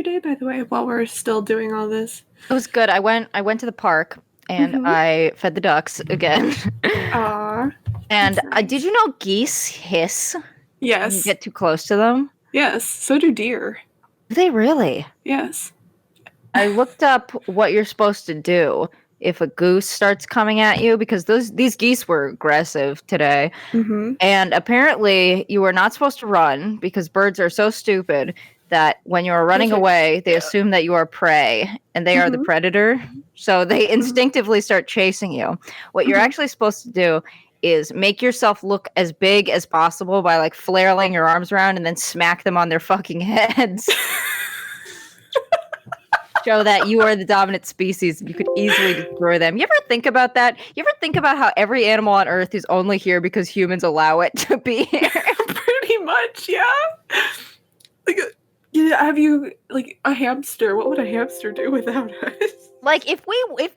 day, by the way, while we're still doing all this? It was good. I went to the park and Mm-hmm. I fed the ducks again. Aw, And that's did nice. you know geese hiss when you Yes. get too close to them? Yes. So do deer. Do they really? Yes. I looked up what you're supposed to do if a goose starts coming at you because these geese were aggressive today. Mm-hmm. And apparently you are not supposed to run because birds are so stupid that when you are running away, they Yeah. assume that you are prey and they are the Mm-hmm. predator. So they Mm-hmm. instinctively start chasing you. What you're Mm-hmm. actually supposed to do is make yourself look as big as possible by like flailing your arms around and then smack them on their fucking heads. Show that you are the dominant species and you could easily destroy them. You ever think about that? You ever think about how every animal on Earth is only here because humans allow it to be here? Pretty much, yeah. Like, yeah, have you like a hamster? What would a hamster do without us? Like if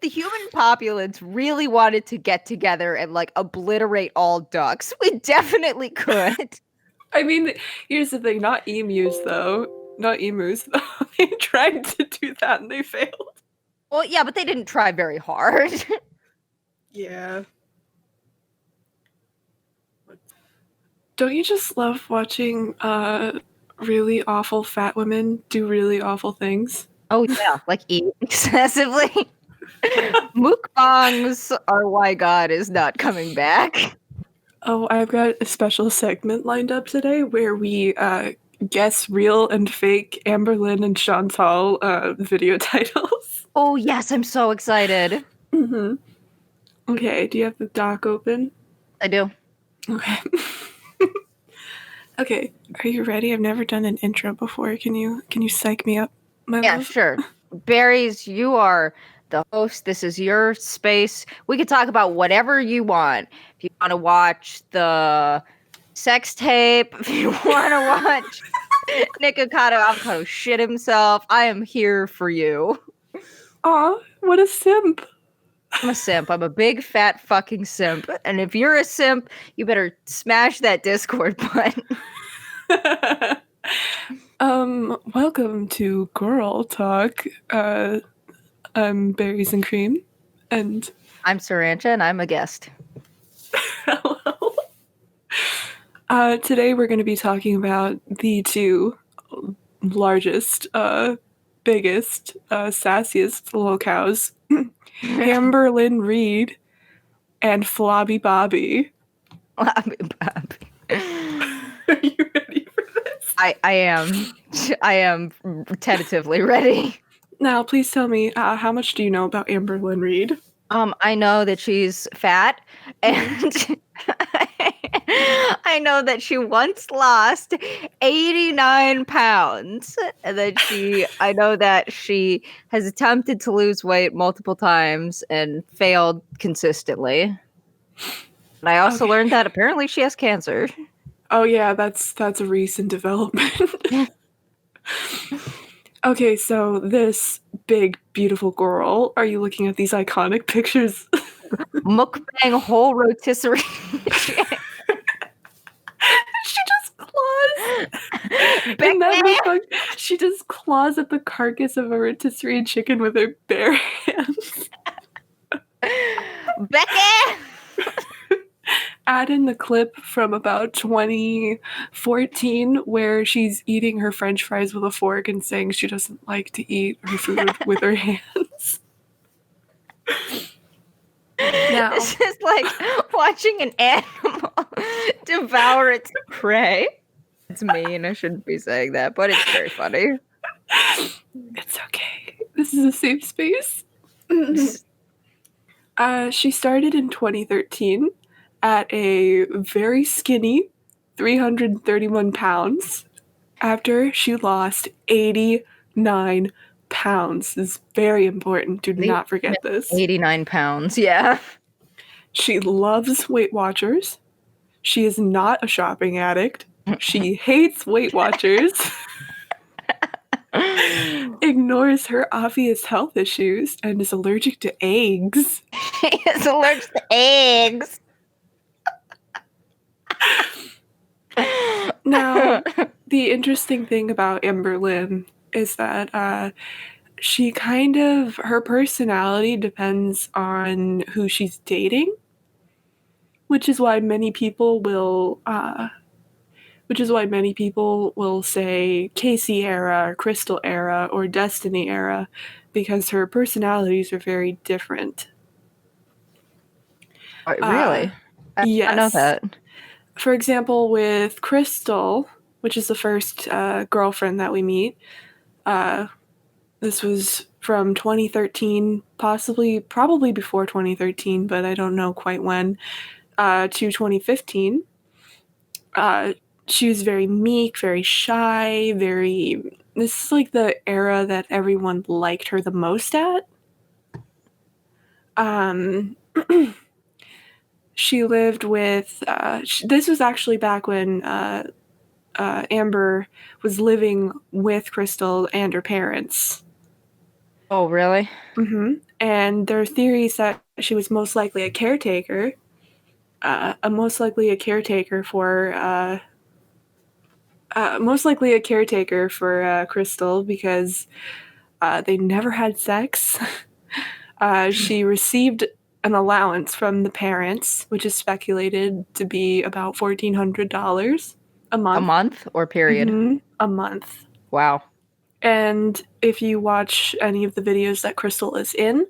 the human populace really wanted to get together and like obliterate all ducks, we definitely could. I mean, here's the thing: not emus, though. Not emus, though. They tried to do that and they failed. Well, yeah, but they didn't try very hard. Yeah. Don't you just love watching really awful fat women do really awful things? Oh yeah, like eat excessively. Mukbangs are why God is not coming back. Oh, I've got a special segment lined up today where we guess real and fake Amberlynn and Chantal video titles. Oh yes, I'm so excited. Mm-hmm. Okay, do you have the doc open? I do. Okay. Okay, are you ready? I've never done an intro before. Can you psych me up, my Yeah, love? sure. Berries, you are the host. This is your space. We could talk about whatever you want. If you want to watch the sex tape, if you want to watch Nikocado Avocado shit himself, I am here for you. Aw, what a simp. I'm a simp. I'm a big fat fucking simp. And if you're a simp, you better smash that Discord button. Welcome to Gorl Talk. I'm Berries and Cream, and I'm Sirancha and I'm a guest. hello. Today we're going to be talking about the two largest, biggest, sassiest little cows, Amberlynn Reed and Flobby Bobby. Are you ready for this? I am. I am tentatively ready. Now, please tell me, how much do you know about Amberlynn Reed? I know that she's fat, and I know that she once lost 89 pounds, and that I know that she has attempted to lose weight multiple times and failed consistently. And I also learned that apparently she has cancer. Oh yeah, that's a recent development. Okay, so this big, beautiful girl, are you looking at these iconic pictures? Mukbang whole rotisserie. She just claws. In that mukbang, she just claws at the carcass of a rotisserie chicken with her bare hands. Becky! Add in the clip from about 2014 where she's eating her french fries with a fork and saying she doesn't like to eat her food with her hands. Now, This is like watching an animal devour its prey. It's mean. I shouldn't be saying that, but it's very funny. It's okay. This is a safe space. She started in 2013 at a very skinny 331 pounds after she lost 89 pounds. This is very important. Do not forget this. 89 pounds, yeah. She loves Weight Watchers. She is not a shopping addict. She hates Weight Watchers. Ignores her obvious health issues and is allergic to eggs. She is allergic to eggs. Now, the interesting thing about Amberlynn is that she kind of, her personality depends on who she's dating, which is why many people will say Casey era, or Crystal era, or Destiny era, because her personalities are very different. Really? I did not know Yes. that. For example, with Crystal, which is the first girlfriend that we meet, this was from 2013, probably before 2013, but I don't know quite when, to 2015. She was very meek, very shy, very. This is like the era that everyone liked her the most at. Um, she lived with. This was actually back when Amber was living with Crystal and her parents. Oh, really? And there are theories that she was most likely a caretaker, for Crystal because they never had sex. She received an allowance from the parents, which is speculated to be about $1,400 a A month. month or period? A month. Wow. And if you watch any of the videos that Crystal is in,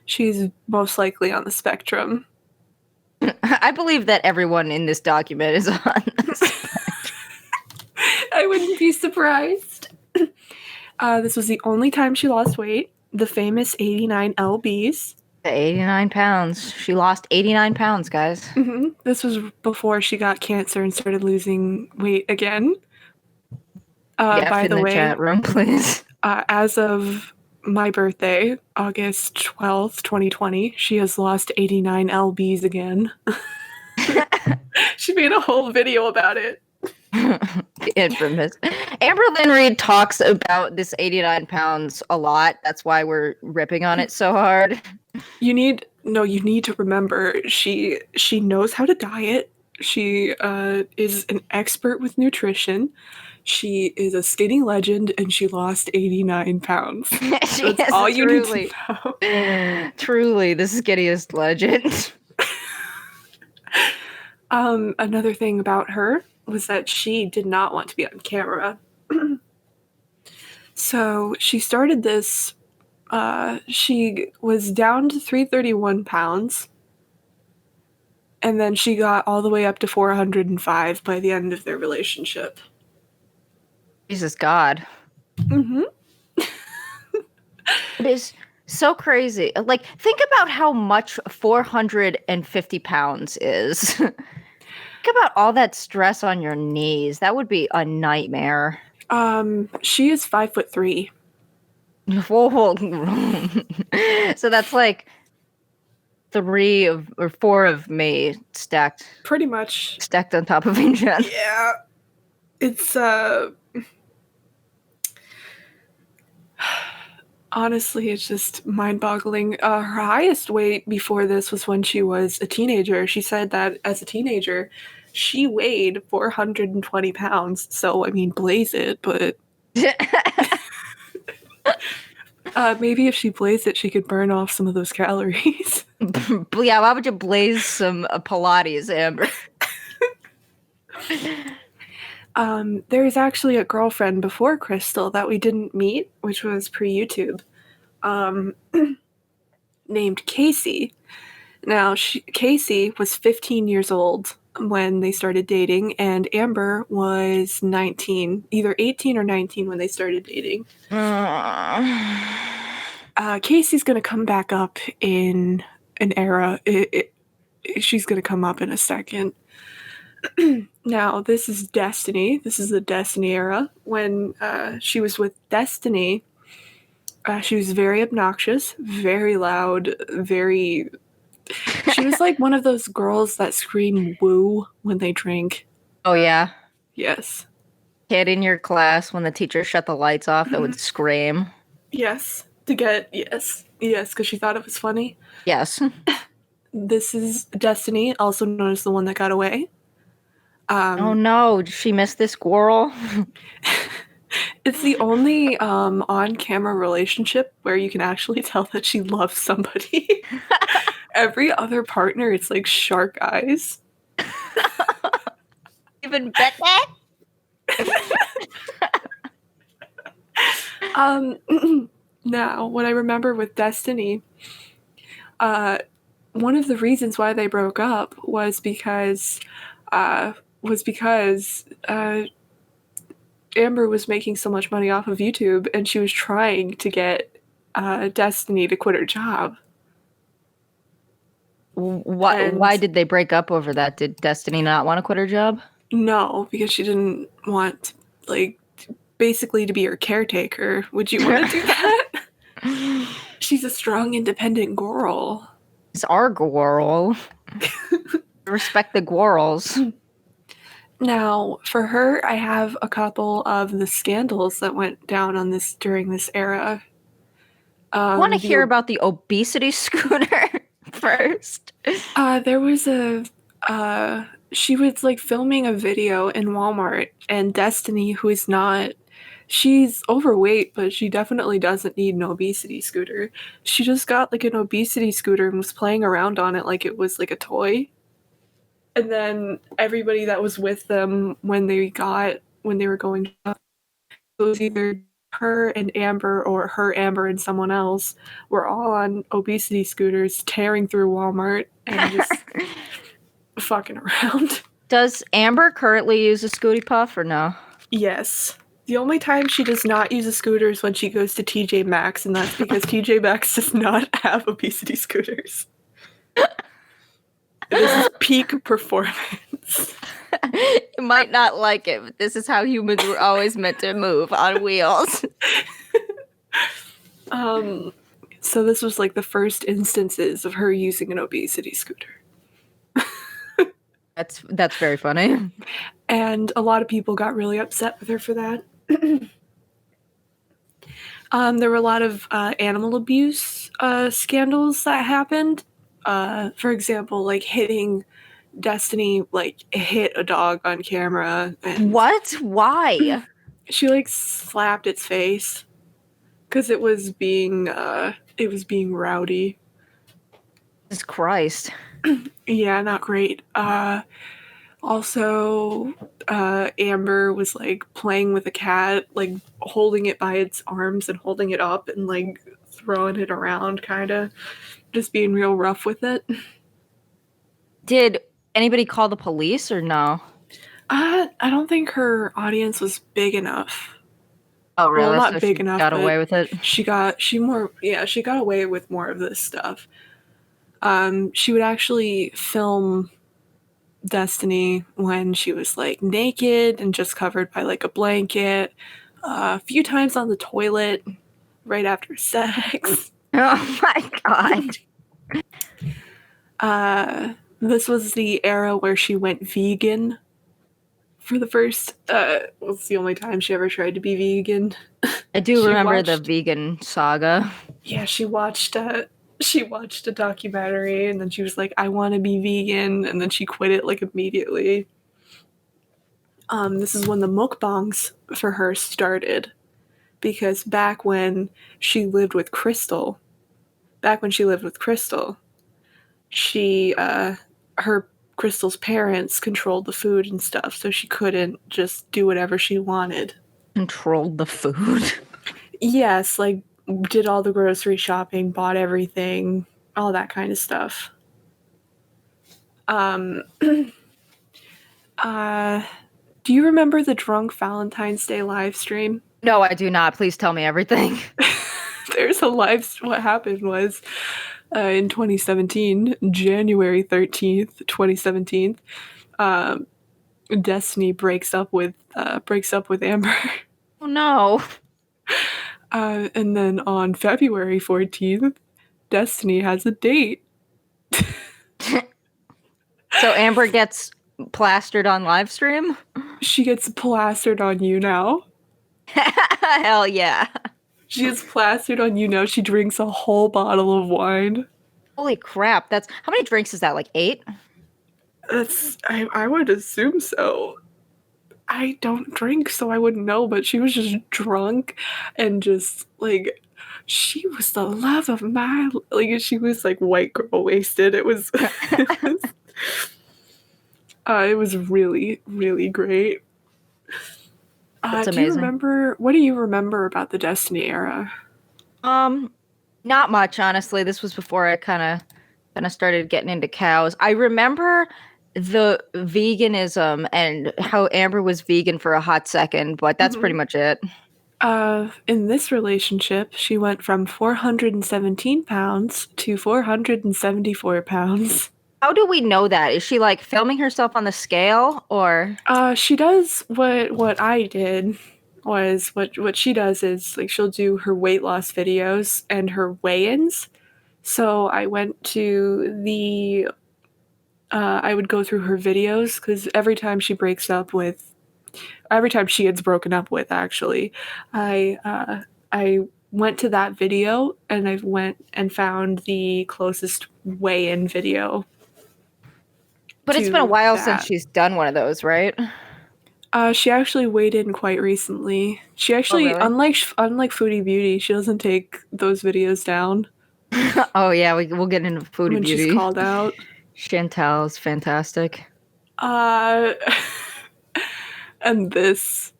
she's most likely on the spectrum. I believe that everyone in this document is on this. I wouldn't be surprised. This was the only time she lost weight. The famous 89 lbs. 89 pounds. She lost 89 pounds, guys. This was before she got cancer and started losing weight again. By in the the way, chat room, please. as of my birthday, August 12th, 2020, she has lost 89 lbs again. She made a whole video about it. Infamous. Amberlynn Reed talks about this 89 pounds a lot. That's why we're ripping on it so hard. You need to remember she knows how to diet. She is an expert with nutrition. She is a skinny legend, and she lost 89 pounds. That's all you need to know. Truly, the skinniest legend. Another thing about her was that she did not want to be on camera. So she started this. She was down to 331 pounds. And then she got all the way up to 405 by the end of their relationship. Jesus God. It is so crazy. Like, think about how much 450 pounds is. Think about all that stress on your knees. That would be a nightmare. She is 5'3". Whoa. So that's like 4 of me stacked. Pretty much. Stacked on top of each other. Yeah. It's, honestly, it's just mind-boggling. Her highest weight before this was when she was a teenager. She said that as a teenager, she weighed 420 pounds. So, I mean, blaze it, but maybe if she blazed it, she could burn off some of those calories. Yeah, why would you blaze some Pilates, Amber? There's actually a girlfriend before Crystal that we didn't meet, which was pre-YouTube, named Casey. Now, Casey was 15 years old when they started dating, and Amber was 19, either 18 or 19 when they started dating. Casey's going to come back up in an era. She's going to come up in a second. Now, this is Destiny. This is the Destiny era. When she was with Destiny, she was very obnoxious, very loud, very... She was like one of those girls that scream woo when they drink. Oh, yeah? Yes. Kid in your class, when the teacher shut the lights off, that would scream. Yes. Yes, because she thought it was funny. Yes. This is Destiny, also known as the one that got away. Oh no, did she miss this Gorl? It's the only on-camera relationship where you can actually tell that she loves somebody. Every other partner, it's like shark eyes. Even Becky? Now, what I remember with Destiny, one of the reasons why they broke up was because uh, was because Amber was making so much money off of YouTube, and she was trying to get Destiny to quit her job. Why And did they break up over that? Did Destiny not want to quit her job? no, because she didn't want, like, basically to be her caretaker. Would you want to do that? She's a strong, independent girl. It's our Gorl. Respect the Gorls. Now, for her, I have a couple of the scandals that went down on this during this era. I want to hear about the obesity scooter first. There was a she was like filming a video in Walmart, and Destiny, who is not, she's overweight, but she definitely doesn't need an obesity scooter. She just got like an obesity scooter and was playing around on it like it was like a toy. And then everybody that was with them when they were going up, it was either her and Amber or her, Amber, and someone else were all on obesity scooters tearing through Walmart and just fucking around. Does Amber currently use a Scooty Puff or no? Yes. The only time she does not use a scooter is when she goes to TJ Maxx, and that's because TJ Maxx does not have obesity scooters. This is peak performance. You might not like it, but this is how humans were always meant to move, on wheels. So this was like the first instances of her using an obesity scooter. That's very funny. And a lot of people got really upset with her for that. There were a lot of animal abuse scandals that happened. For example, like hitting Destiny, like hit a dog on camera. And What? Why? she like slapped its face because it was being rowdy. Jesus Christ. Yeah, not great. Also, Amber was like playing with a cat, like holding it by its arms and holding it up and like throwing it around, kind of just being real rough with it. Did anybody call the police or no? I don't think her audience was big enough. Oh, Well, really? not So big she enough, got but away with it? she got away with more of this stuff. She would actually film Destiny when she was like naked and just covered by like a blanket, a few times on the toilet right after sex. Oh my god. This was the era where she went vegan for the first it's the only time she ever tried to be vegan. I do She remember the watched, vegan saga. yeah, she watched a documentary, and then she was like, I want to be vegan, and then she quit it like immediately. This is when the mukbangs for her started, because back when she lived with Crystal, she her Crystal's parents controlled the food and stuff, so she couldn't just do whatever she wanted. Controlled the food. Yes, like did all the grocery shopping, bought everything, all that kind of stuff. Do you remember the drunk Valentine's Day live stream? No, I do not. Please tell me everything. There's a what happened was in 2017, January 13th, 2017, Destiny breaks up with Amber. Oh no. And then on February 14th, Destiny has a date. So Amber gets plastered on live stream? She gets plastered on You Now. Hell yeah. She gets plastered on You Now. She drinks a whole bottle of wine. Holy crap. That's how many drinks is that? Like 8? I would assume so. I don't drink, so I wouldn't know, but she was just drunk and just like she was the love of my like she was like white girl wasted. It was it was really really great. That's Do you amazing. remember what do you remember about the Destiny era? Um, Not much, honestly. This was before I kind of started getting into cows. I remember the veganism and how Amber was vegan for a hot second, but that's Mm-hmm. pretty much it. In this relationship, she went from 417 pounds to 474 pounds. How do we know that? Is she like filming herself on the scale or? She does what I did was what she does is like she'll do her weight loss videos and her weigh-ins. So I went to the I would go through her videos because every time she gets broken up with actually, I went to that video and I went and found the closest weigh-in video But it's been a to while since that. she's done one of those, right? She actually weighed in quite recently. She Oh, actually, really? unlike Foodie Beauty, she doesn't take those videos down Oh, yeah, we'll get into foodie when she's beauty. called out. Chantal is fantastic. Uh, and this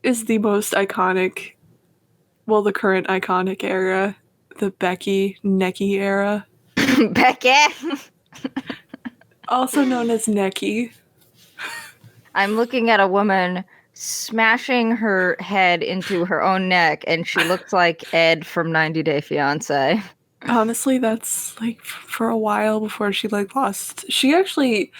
is the most iconic, well, the current iconic era, the Becky Necky era, Becky! also known as Necky. I'm looking at a woman smashing her head into her own neck, and she looks like Ed from 90 Day Fiance. Honestly, that's like for a while before she like lost. She actually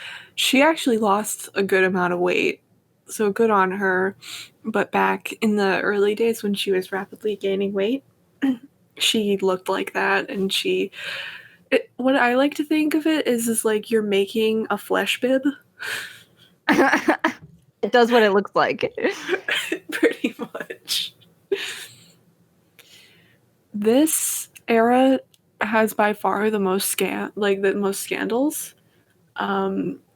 lost a good amount of weight, so good on her. But back in the early days when she was rapidly gaining weight, she looked like that, and what I like to think of it is like you're making a flesh bib, It does what it looks like. pretty much. This era has by far the most the most scandals.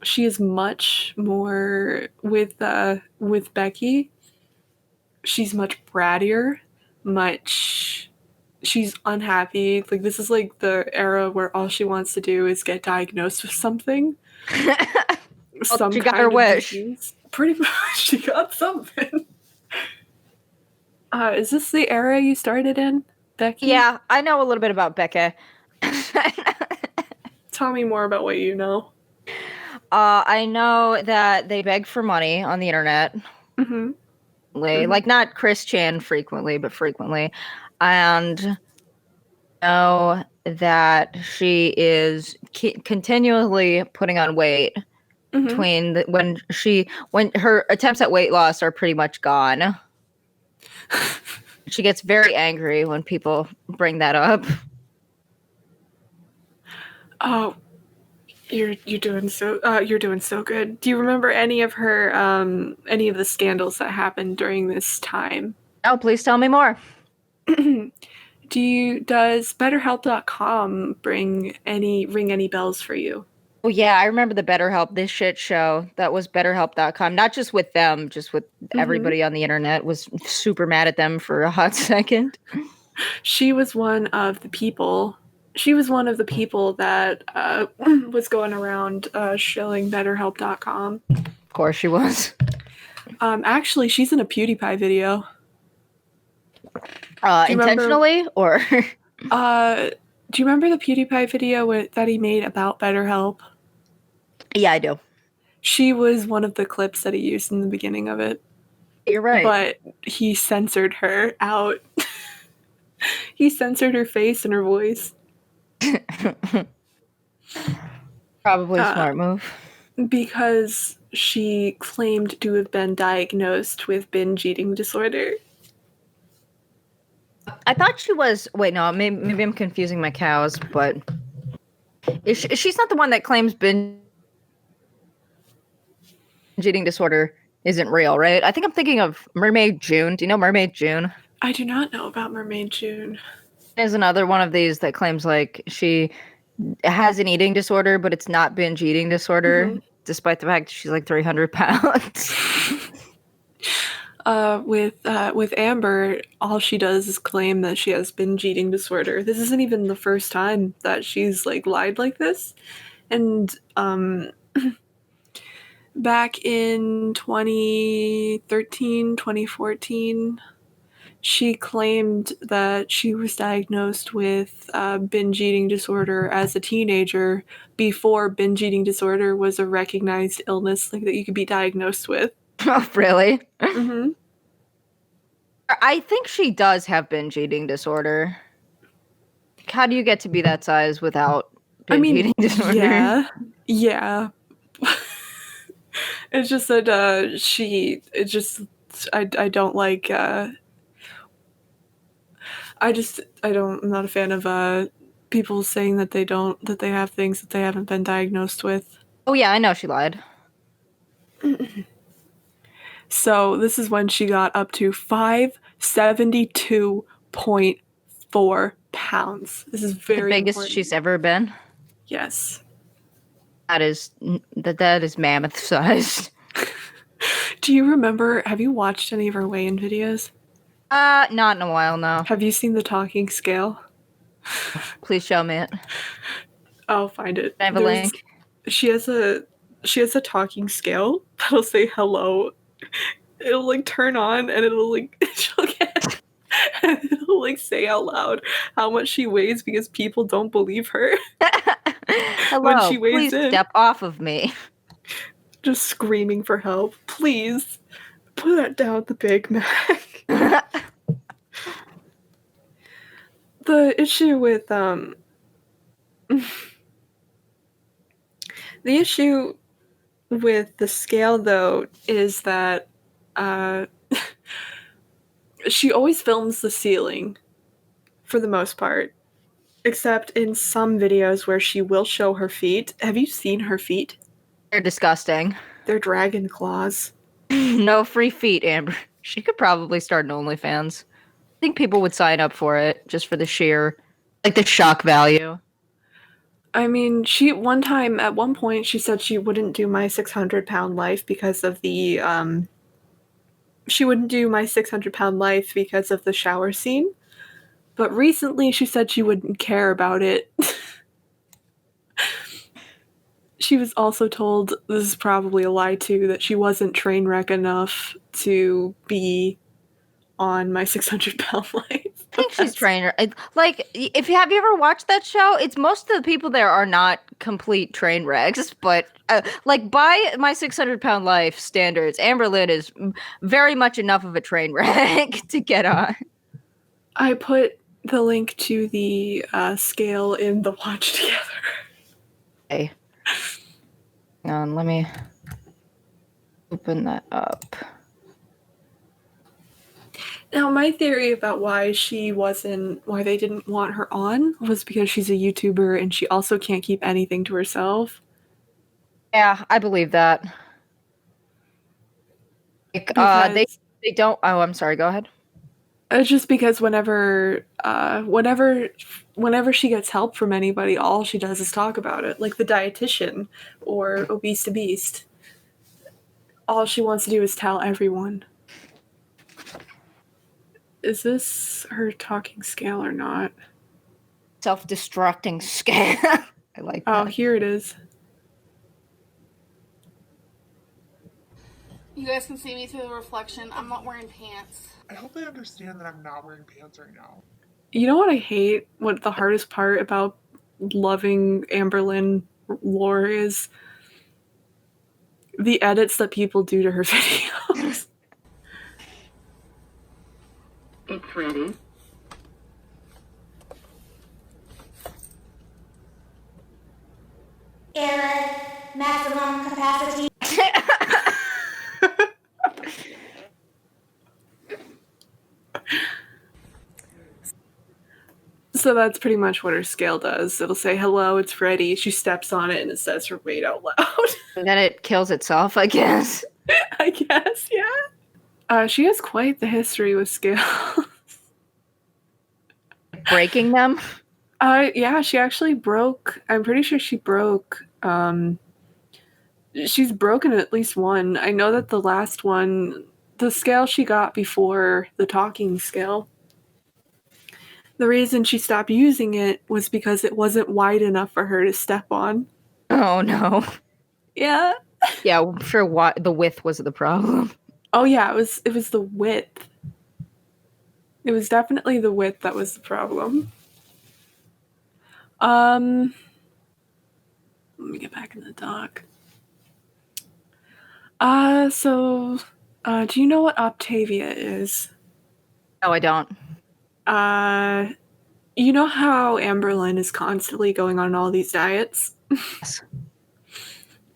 She is much more with Becky. She's much brattier, much she's unhappy. Like this is like the era where all she wants to do is get diagnosed with something, Well, some she got her kind of wish. disease. Pretty much, she got something. Is this the era you started in, Becky? Yeah, I know a little bit about Becca. Tell me more about what you know. I know that they beg for money on the internet. Mm-hmm. Like not Chris Chan frequently, but frequently. And know that she is continually putting on weight Mm-hmm. between when her attempts at weight loss are pretty much gone. She gets very angry when people bring that up. Oh, you're doing so good. Do you remember any of the scandals that happened during this time? Oh, please tell me more. Does BetterHelp.com ring any bells for you? Oh yeah, I remember the BetterHelp, this shit show that was BetterHelp.com. Not just with them, just with Mm-hmm. everybody on the internet was super mad at them for a hot second. She was one of the people. She was one of the people that was going around shilling BetterHelp.com. Of course she was. Actually, she's in a PewDiePie video. Do you remember? Intentionally or Do you remember the PewDiePie video that he made about BetterHelp? yeah, I do. She was one of the clips that he used in the beginning of it, You're right. but he censored her out. He censored her face and her voice. Probably a smart move. Because she claimed to have been diagnosed with binge eating disorder. I thought she was. Wait, no, maybe I'm confusing my cows, but she's not the one that claims binge eating disorder isn't real, right? I think I'm thinking of Mermaid June. Do you know Mermaid June? I do not know about Mermaid June. There's another one of these that claims like she has an eating disorder, but it's not binge eating disorder, despite the fact that she's like 300 pounds. With Amber, all she does is claim that she has binge eating disorder. This isn't even the first time that she's like lied like this. And back in 2013, 2014, she claimed that she was diagnosed with binge eating disorder as a teenager before binge eating disorder was a recognized illness like that you could be diagnosed with. Oh, really? Mm-hmm. I think she does have binge eating disorder. How do you get to be that size without I binge mean, eating disorder? yeah. It's just that I don't like I'm not a fan of people saying that they have things that they haven't been diagnosed with. Oh yeah, I know she lied. So this is when she got up to 572.4 pounds. This is The very biggest she's important. ever been. Yes. That is mammoth sized. Do you remember, have you watched any of her weigh-in videos? Not in a while now. Have you seen the talking scale? Please show me it. I'll find it. Can I have a link? She has a talking scale that'll say hello. It'll like turn on and it'll like she'll get and it'll like say out loud how much she weighs because people don't believe her when Hello, she weighs please in. step off of me. Just screaming for help. Please put that down, the Big Mac. The issue with the issue with the scale though is that she always films the ceiling for the most part, except in some videos where she will show her feet. Have you seen her feet? They're disgusting. They're dragon claws. No free feet, Amber. She could probably start an OnlyFans. I think people would sign up for it just for the sheer, like the shock value. I mean, at one point, she said she wouldn't do my 600-pound life because of the, she wouldn't do my 600-pound life because of the shower scene. But recently, she said she wouldn't care about it. She was also told, this is probably a lie too, that she wasn't train wreck enough to be on my 600-pound life. I think she's trainer. Like, if you have you ever watched that show, it's most of the people there are not complete train wrecks, but like by my 600-pound life standards, Amberlynn is very much enough of a train wreck to get on. I put the link to the scale in the watch together. Okay. Hang on, let me open that up. Now, my theory about why they didn't want her on was because she's a YouTuber and she also can't keep anything to herself. Yeah, I believe that. Like, they don't. Oh, I'm sorry. Go ahead. Just because whenever she gets help from anybody, all she does is talk about it, like the dietitian or Obese to Beast. All she wants to do is tell everyone. Is this her talking scale or not? Self-destructing scale. I like that. Oh, here it is. You guys can see me through the reflection. I'm not wearing pants. I hope they understand that I'm not wearing pants right now. You know what I hate? What the hardest part about loving Amberlynn Lore is? The edits that people do to her videos. It's ready. In maximum capacity. So that's pretty much what her scale does. It'll say, hello, it's ready. She steps on it and it says her weight out loud. And then it kills itself, I guess. I guess, yeah. She has quite the history with scales. Breaking them? Yeah, she actually broke. I'm pretty sure she broke. She's broken at least one. I know that the last one the scale she got before the talking scale, the reason she stopped using it was because it wasn't wide enough for her to step on. Oh no. Yeah. Yeah, I'm sure the width was the problem. Oh yeah, it was the width. It was definitely the width that was the problem. Let me get back in the doc. Do you know what Octavia is? No, I don't. You know how Amberlynn is constantly going on all these diets? Yes.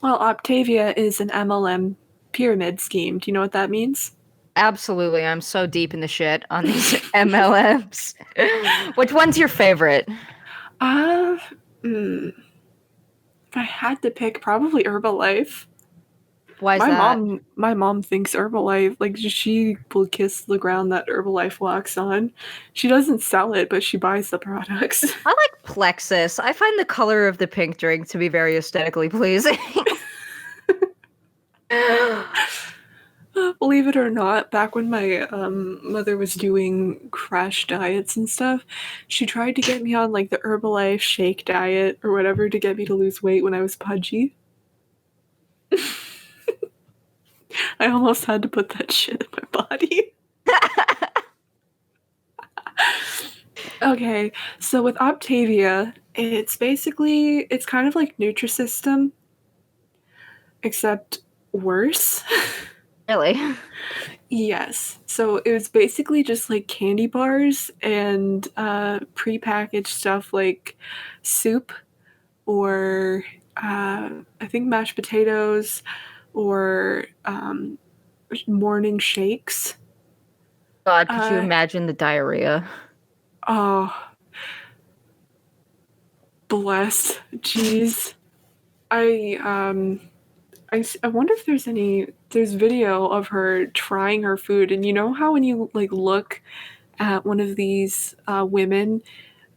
Well, Octavia is an MLM pyramid scheme. Do you know what that means? Absolutely. I'm so deep in the shit on these MLMs. Which one's your favorite? If I had to pick, probably Herbalife. Why is that? My mom thinks Herbalife, like, she will kiss the ground that Herbalife walks on. She doesn't sell it, but she buys the products. I like Plexus. I find the color of the pink drink to be very aesthetically pleasing. Believe it or not, back when my mother was doing crash diets and stuff, she tried to get me on like the Herbalife shake diet or whatever to get me to lose weight when I was pudgy. I almost had to put that shit in my body. Okay, so with Optavia, it's kind of like Nutrisystem, except worse. Really? Yes. So it was basically just like candy bars and prepackaged stuff like soup or I think mashed potatoes or morning shakes. God, could you imagine the diarrhea? Oh, bless. Jeez. I wonder if there's video of her trying her food, and you know how when you like look at one of these women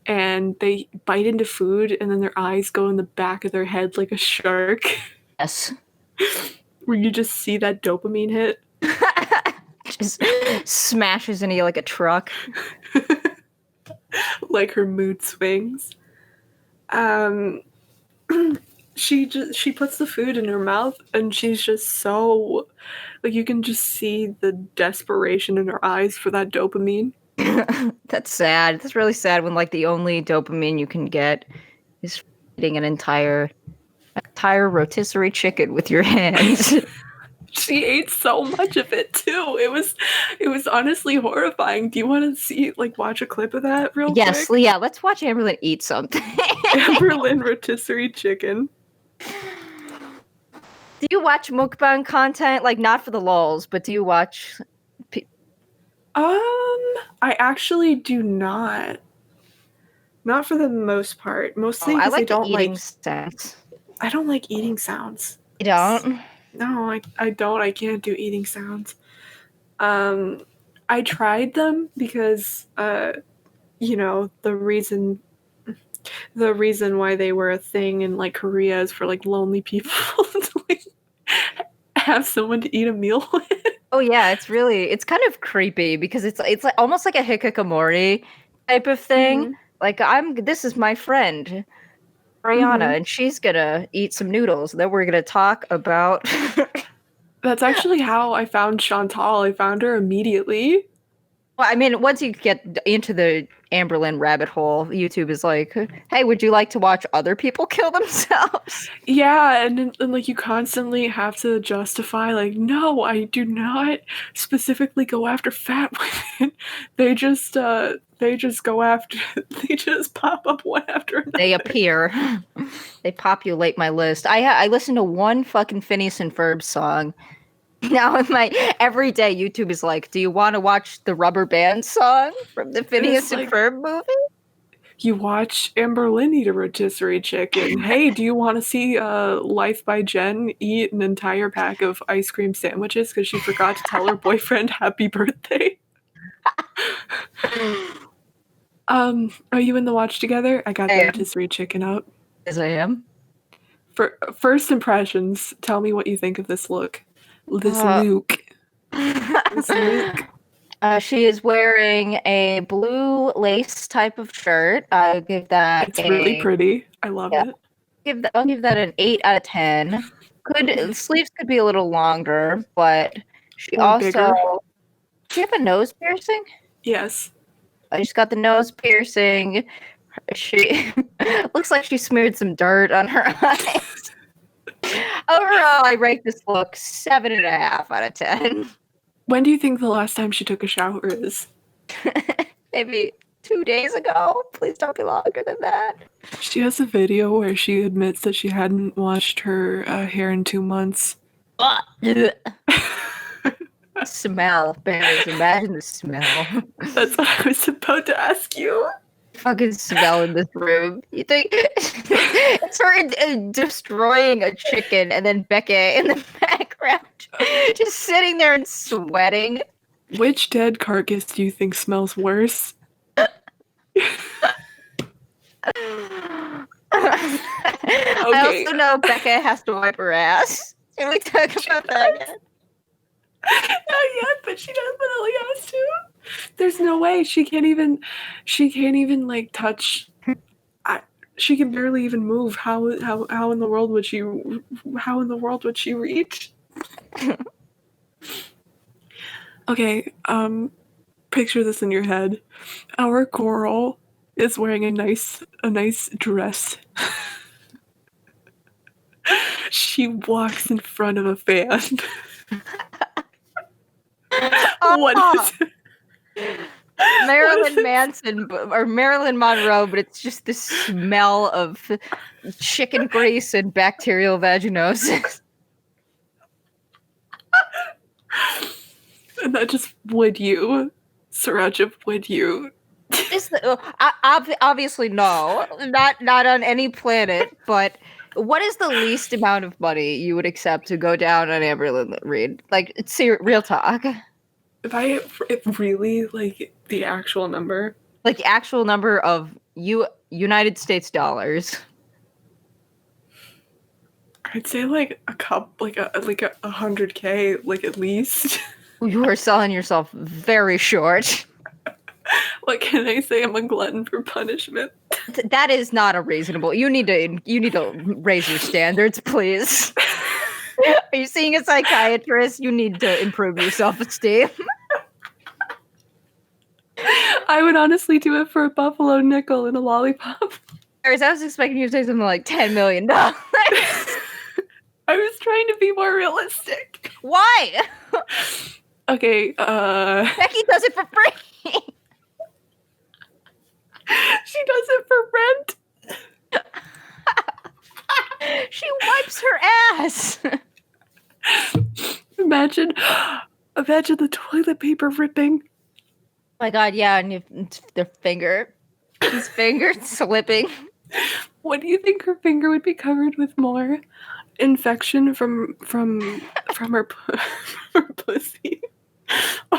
and they bite into food and then their eyes go in the back of their head like a shark, Yes. where you just see that dopamine hit. Just smashes into you like a truck. Like her mood swings. She puts the food in her mouth and she's just so like you can just see the desperation in her eyes for that dopamine. That's sad. That's really sad when like the only dopamine you can get is eating an entire rotisserie chicken with your hands. She ate so much of it too. It was honestly horrifying. Do you want to watch a clip of that real Yes, quick? yeah, let's watch Amberlynn eat something. Amberlynn rotisserie chicken. Do you watch mukbang content? Like, not for the lulz, but do you watch... I actually do not. Not for the most part. Mostly I because like I don't eating sounds. I don't like eating sounds. You don't? No, I don't. I can't do eating sounds. I tried them because, you know, the reason why they were a thing in like Korea is for like lonely people to like have someone to eat a meal with. Oh yeah, it's kind of creepy because it's like almost like a hikikomori type of thing. Mm-hmm. Like this is my friend Brianna, and she's gonna eat some noodles. Then we're gonna talk about. That's actually how I found Chantal. I found her immediately. Well, I mean, once you get into the Amberlynn rabbit hole, YouTube is like, "Hey, would you like to watch other people kill themselves?" Yeah, and like you constantly have to justify, like, no, I do not specifically go after fat women. They just go after. They just pop up one after another. They appear. They populate my list. I listen to one fucking Phineas and Ferb song. Now in my everyday YouTube is like, do you want to watch the Rubber Band song from the Phineas and Ferb movie? You watch Amberlynn eat a rotisserie chicken. Hey, do you want to see Life by Jen eat an entire pack of ice cream sandwiches because she forgot to tell her boyfriend happy birthday? Are you in the watch together? I got the rotisserie chicken up. Yes, I am. For first impressions, tell me what you think of this look. This look. She is wearing a blue lace type of shirt. I give that It's really pretty. I love it. I'll give that an 8 out of 10. Sleeves could be a little longer, but she Or also bigger. do you have a nose piercing? Yes. I just got the nose piercing. She looks like she smeared some dirt on her eyes. Overall, I rate this look 7.5 out of 10. When do you think the last time she took a shower is? Maybe 2 days ago. Please don't be longer than that. She has a video where she admits that she hadn't washed her hair in 2 months. Smell, Bears. Imagine the smell. That's what I was about to ask you. Fucking smell in this room. You think it's her destroying a chicken and then Becca in the background just sitting there and sweating. Which dead carcass do you think smells worse? I also know Becca has to wipe her ass. Can we talk about that yet? Not yet, but she definitely has to. There's no way she can't even like touch. She can barely even move. How in the world would she reach? Okay, picture this in your head. Our Gorl is wearing a nice dress. She walks in front of a fan. What is it? Marilyn Manson or Marilyn Monroe, but it's just the smell of chicken grease and bacterial vaginosis. And that just would you, Sirancha, would you? Obviously no, not on any planet. But what is the least amount of money you would accept to go down on Amberlynn Reed? Like, it's real talk. If really, like, the actual number? Like, the actual number of United States dollars. I'd say, like, a 100K, like, at least. You are selling yourself very short. What can I say? I'm a glutton for punishment. That is not a reasonable. You need to raise your standards, please. Are you seeing a psychiatrist? You need to improve your self-esteem. I would honestly do it for a buffalo nickel and a lollipop. I was expecting you to say something like $10 million. I was trying to be more realistic. Why? Okay, Becky does it for free. She does it for rent. She wipes her ass. Imagine the toilet paper ripping. Oh my god, yeah, and his finger slipping. What do you think her finger would be covered with more? Infection from her pussy, or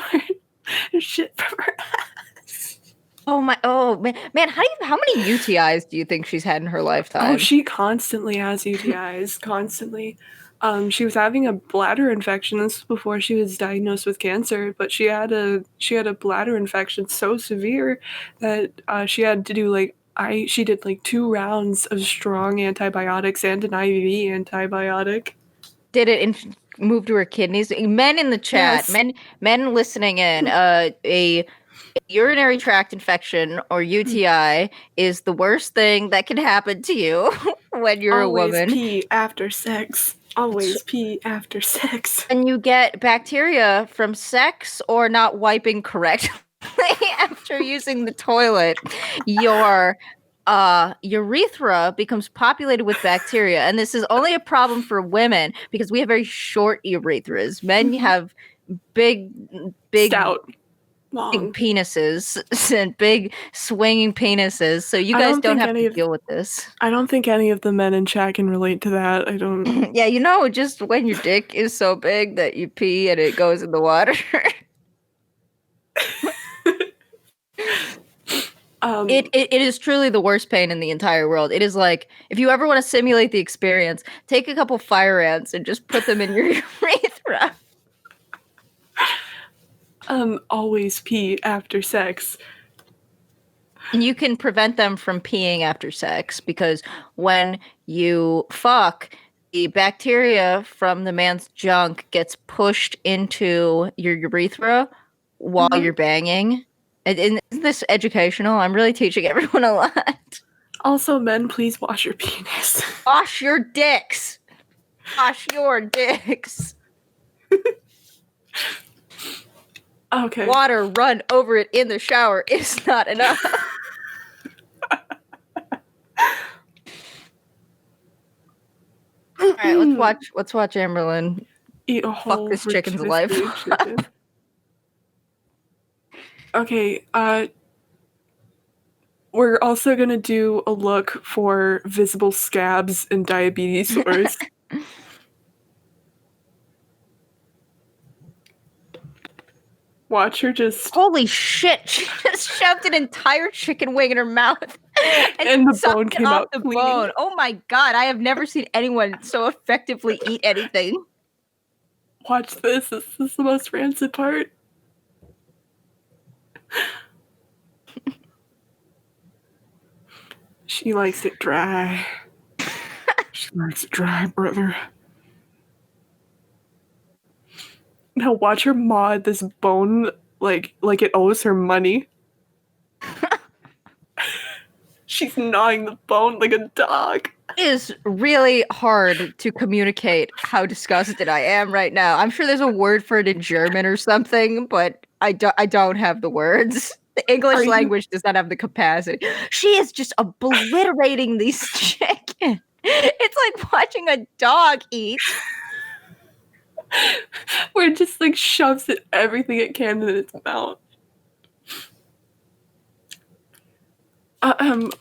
shit from her ass? Oh man! How many UTIs do you think she's had in her lifetime? Oh, she constantly has UTIs. Constantly. She was having a bladder infection. This was before she was diagnosed with cancer, but she had a bladder infection so severe that she had to do she did 2 rounds of strong antibiotics and an IV antibiotic. Did it move to her kidneys? Men in the chat, Yes. men listening in, a urinary tract infection or UTI is the worst thing that can happen to you when you're a woman. Always pee after sex. Always pee after sex. And you get bacteria from sex or not wiping correctly after using the toilet. Your urethra becomes populated with bacteria, and this is only a problem for women because we have very short urethras. Men have big Stout. Long. big penises and big swinging penises, so you guys don't have to deal with this. I don't think any of the men in chat can relate to that. I don't. Yeah, just when your dick is so big that you pee and it goes in the water. It is truly the worst pain in the entire world. It is like, if you ever want to simulate the experience, take a couple fire ants and just put them in your urethra. always pee after sex. And you can prevent them from peeing after sex because when you fuck, the bacteria from the man's junk gets pushed into your urethra while Mhm. you're banging. And isn't this educational? I'm really teaching everyone a lot. Also, men, please wash your penis. Wash your dicks. Wash your dicks. Okay. Water run over it in the shower is not enough. All right, let's watch Amberlynn Eat a whole this chicken's life. rotisserie chicken. Okay, we're also gonna do a look for visible scabs and diabetes sores. Watch her just Holy shit! She just shoved an entire chicken wing in her mouth and the sucked bone it came off out the clean. bone. Oh my god! I have never seen anyone so effectively eat anything. Watch this. This is the most rancid part. She likes it dry. She likes it dry, brother. Now watch her maw this bone like it owes her money. She's gnawing the bone like a dog. It is really hard to communicate how disgusted I am right now. I'm sure there's a word for it in German or something, but I don't have the words. The English language does not have the capacity. She is just obliterating these chicken. It's like watching a dog eat. Where it just like shoves it everything it can in its mouth.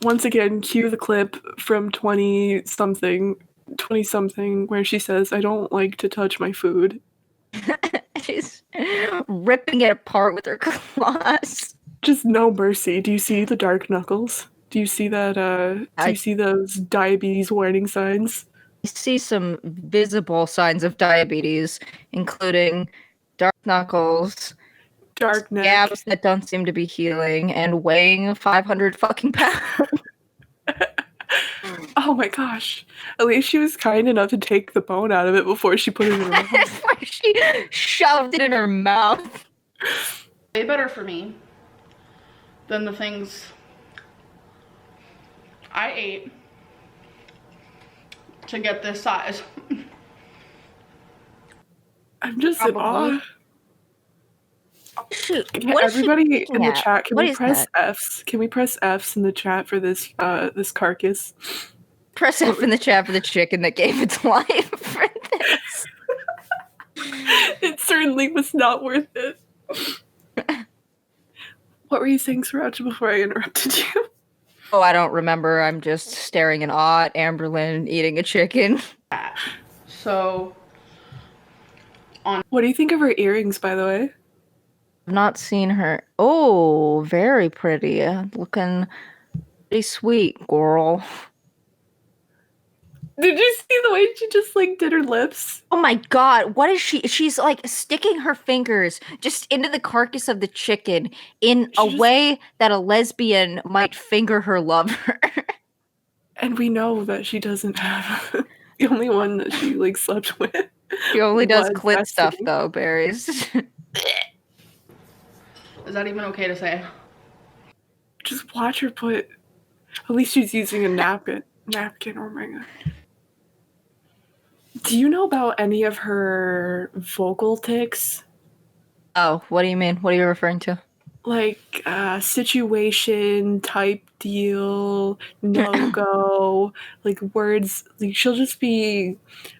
Once again, cue the clip from 20-something, where she says, "I don't like to touch my food." She's ripping it apart with her claws. Just no mercy. Do you see the dark knuckles? Do you see that, do you see those diabetes warning signs? I see some visible signs of diabetes, including dark knuckles, Dark neck. scabs that don't seem to be healing, and weighing 500 fucking pounds. Oh my gosh. At least she was kind enough to take the bone out of it before she put it in her mouth. Before she shoved it in her mouth. Way better for me than the things I ate to get this size. I'm just in awe. Shoot, Can everybody in the chat, can What we is press that? Fs? Can we press Fs in the chat for this this carcass? Press F in the chat for the chicken that gave its life for this. It certainly was not worth it. What were you saying, Sirancha, before I interrupted you? Oh, I don't remember. I'm just staring in awe at Amberlynn eating a chicken. So, What do you think of her earrings, by the way? I've not seen her. Oh, very pretty. Looking pretty sweet, Gorl. Did you see the way she just like did her lips? Oh my god, what is she? She's like sticking her fingers just into the carcass of the chicken in a way that a lesbian might finger her lover. And we know that she doesn't have the only one that she like slept with. She only does was clit Destiny. stuff though, berries. is that even okay to say? Just watch her put. At least she's using a napkin. Oh my god. Do you know about any of her vocal tics? Oh, what do you mean? What are you referring to? Like situation type deal, no go, like words. Like she'll just be,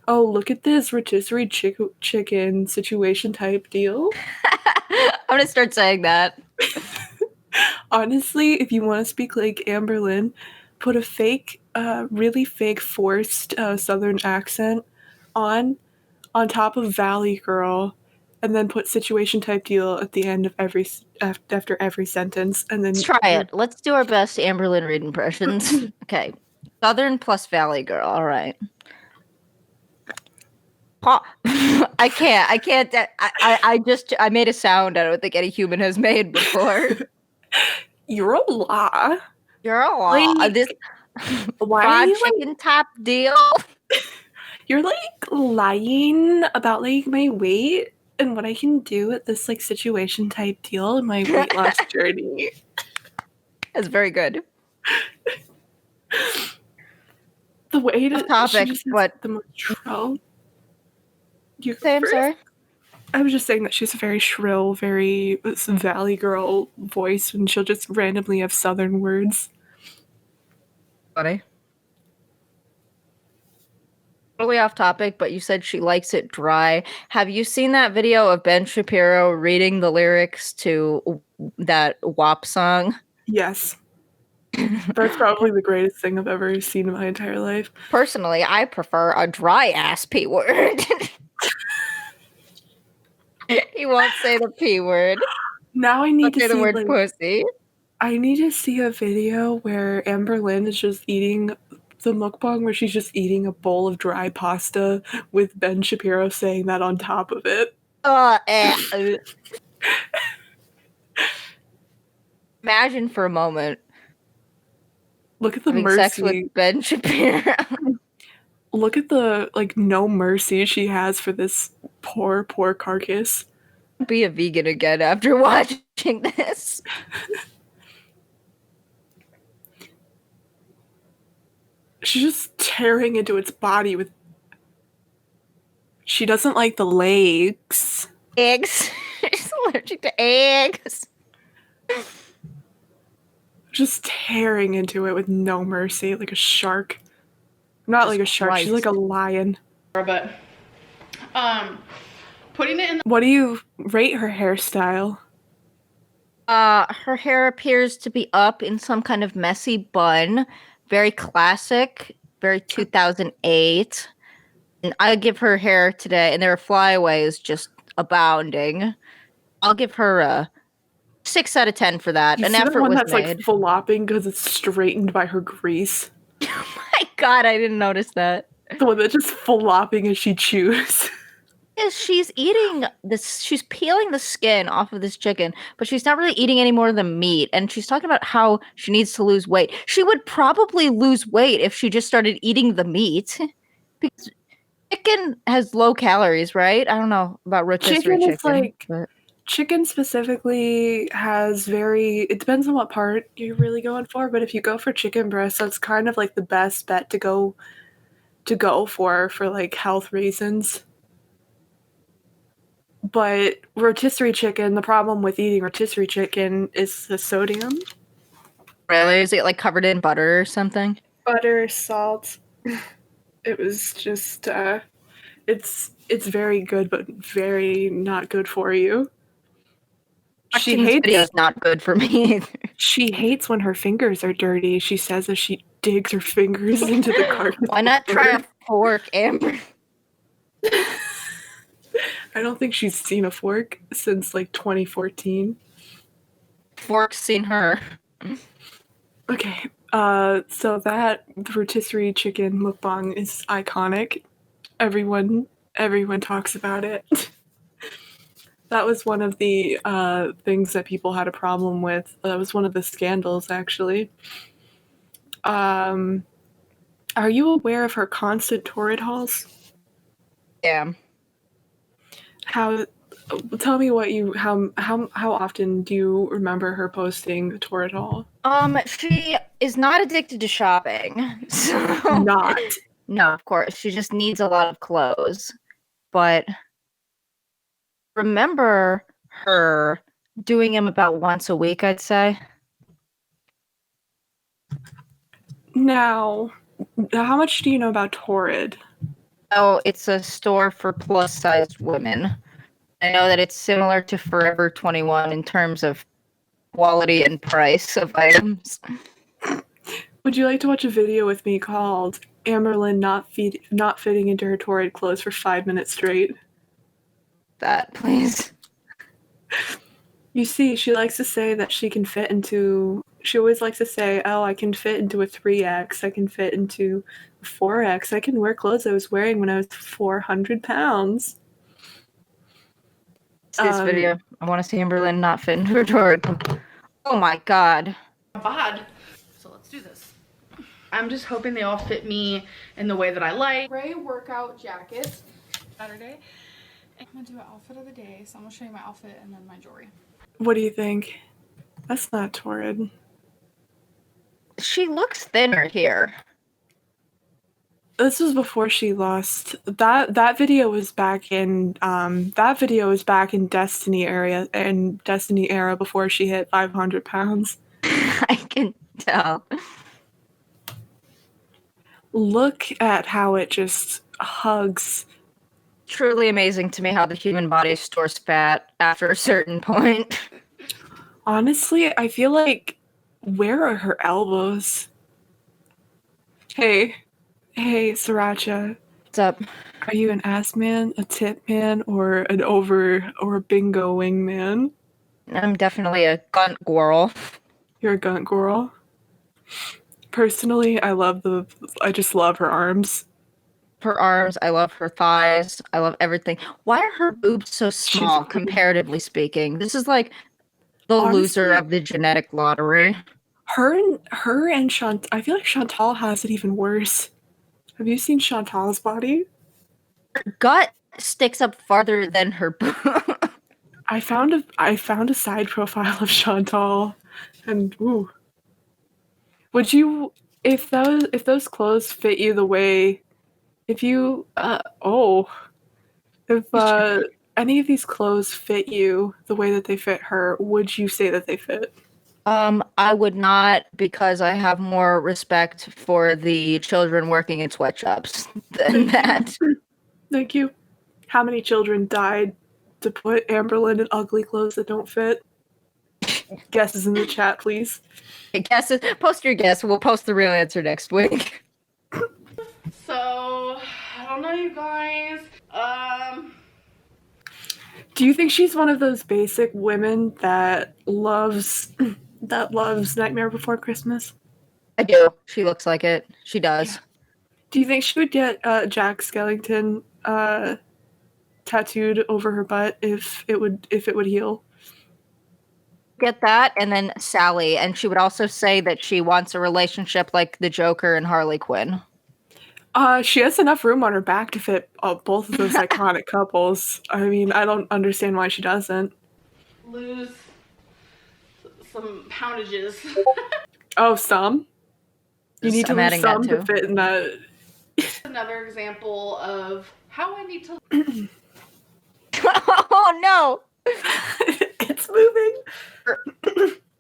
oh, look at this rotisserie chicken situation type deal. I'm gonna start saying that. Honestly, if you want to speak like Amberlynn, put a fake, really fake forced southern accent on top of Valley Girl, and then put situation type deal at the end of after every sentence, and then Let's try it. Let's do our best Amberlynn Reid impressions. Okay, Southern plus Valley Girl. All right. I can't. I made a sound I don't think any human has made before. You're a lot. You're a lot. Like, This why are fried you chicken top deal. you're like lying about like my weight and what I can do at this like situation type deal in my weight loss journey. That's very good. The way Off to topic, she just has but the most shrill. You go same, first. sorry. I was just saying that she's a very shrill, very valley girl voice, and she'll just randomly have southern words. Funny. Totally off topic, but you said she likes it dry. Have you seen that video of Ben Shapiro reading the lyrics to that WAP song? Yes. That's probably the greatest thing I've ever seen in my entire life. Personally, I prefer a dry ass P word. He won't say the P word. Now I need He'll say to the see word like pussy. I need to see a video where Amberlynn is just eating the mukbang where she's just eating a bowl of dry pasta with Ben Shapiro saying that on top of it. Imagine for a moment Look at the having sex with mercy. Ben Shapiro. Look at the like no mercy she has for this poor carcass. Be a vegan again after watching this. She's just tearing into its body with. She doesn't like the legs. Eggs. She's allergic to eggs. Just tearing into it with no mercy, like a shark. Not like a shark, she's like a lion. But putting it in What do you rate her hairstyle? Her hair appears to be up in some kind of messy bun. Very classic, very 2008. And I give her hair today, and there are flyaways just abounding. I'll give her a 6 out of 10 for that. You An see the effort one was that's made. like flopping because it's straightened by her grease? Oh my god, I didn't notice that. The one that's just flopping as she chews. Is she's eating this, she's peeling the skin off of this chicken, but she's not really eating any more of the meat. And she's talking about how she needs to lose weight. She would probably lose weight if she just started eating the meat. Because chicken has low calories, right? I don't know about rotisserie Chicken is chicken. like chicken specifically has it depends on what part you're really going for, but if you go for chicken breast, that's kind of like the best bet to go for like health reasons. But rotisserie chicken, the problem with eating rotisserie chicken is the sodium. Really? Is it like covered in butter or something? Butter, salt. It was just it's very good but very not good for you. Watching this video is not good for me either. She hates when her fingers are dirty. She says as she digs her fingers into the carcass. Why not try a fork, Amber? I don't think she's seen a fork since like 2014. Fork's seen her. Okay, so that rotisserie chicken mukbang is iconic. Everyone talks about it. That was one of the things that people had a problem with. That was one of the scandals, actually. Are you aware of her constant torrid hauls? Yeah. Tell me how often do you remember her posting a torrid haul? She is not addicted to shopping. So Not. No, of course. She just needs a lot of clothes. But remember her doing them about once a week, I'd say. Now, how much do you know about Torrid? Oh, it's a store for plus-sized women. I know that it's similar to Forever 21 in terms of quality and price of items. Would you like to watch a video with me called Amberlynn not fitting into her Torrid clothes for 5 minutes straight? That, please. You see, she likes to say that she always likes to say, oh, I can fit into a 3X, I can fit into a 4X, I can wear clothes I was wearing when I was 400 pounds. This video. I want to see Amberlynn not fit into her torrid. Oh my god. Bod. So let's do this. I'm just hoping they all fit me in the way that I like. Gray workout jacket. Saturday. I'm gonna do an outfit of the day. So I'm gonna show you my outfit and then my jewelry. What do you think? That's not torrid. She looks thinner here. This was before she lost. That video was back in Destiny era before she hit 500 pounds. I can tell. Look at how it just hugs. Truly amazing to me how the human body stores fat after a certain point. Honestly, I feel like, where are her elbows? Hey, Sirancha. What's up? Are you an ass man, a tit man, or a bingo wing man? I'm definitely a gunt Gorl. You're a gunt girl. Personally, I just love her arms. Her arms, I love her thighs, I love everything. Why are her boobs so small, comparatively speaking? This is like the loser of the genetic lottery. Her and Chantal, I feel like Chantal has it even worse. Have you seen Chantal's body? Her gut sticks up farther than her boob. I found a side profile of Chantal, and ooh. Would you, if those clothes fit you the way, if any of these clothes fit you the way that they fit her, would you say that they fit? I would not, because I have more respect for the children working in sweatshops than that. Thank you. How many children died to put Amberlynn in ugly clothes that don't fit? Guesses in the chat, please. Guesses. Post your guess. We'll post the real answer next week. So I don't know, you guys. Do you think she's one of those basic women that loves Nightmare Before Christmas? I do. She looks like it. She does. Yeah. Do you think she would get Jack Skellington tattooed over her butt if it would heal? Get that, and then Sally, and she would also say that she wants a relationship like the Joker and Harley Quinn. She has enough room on her back to fit both of those iconic couples. I mean, I don't understand why she doesn't. Lose some poundages. Oh, some? You need to lose some to fit in that. Another example of how I need to... Oh, no! It's moving. Her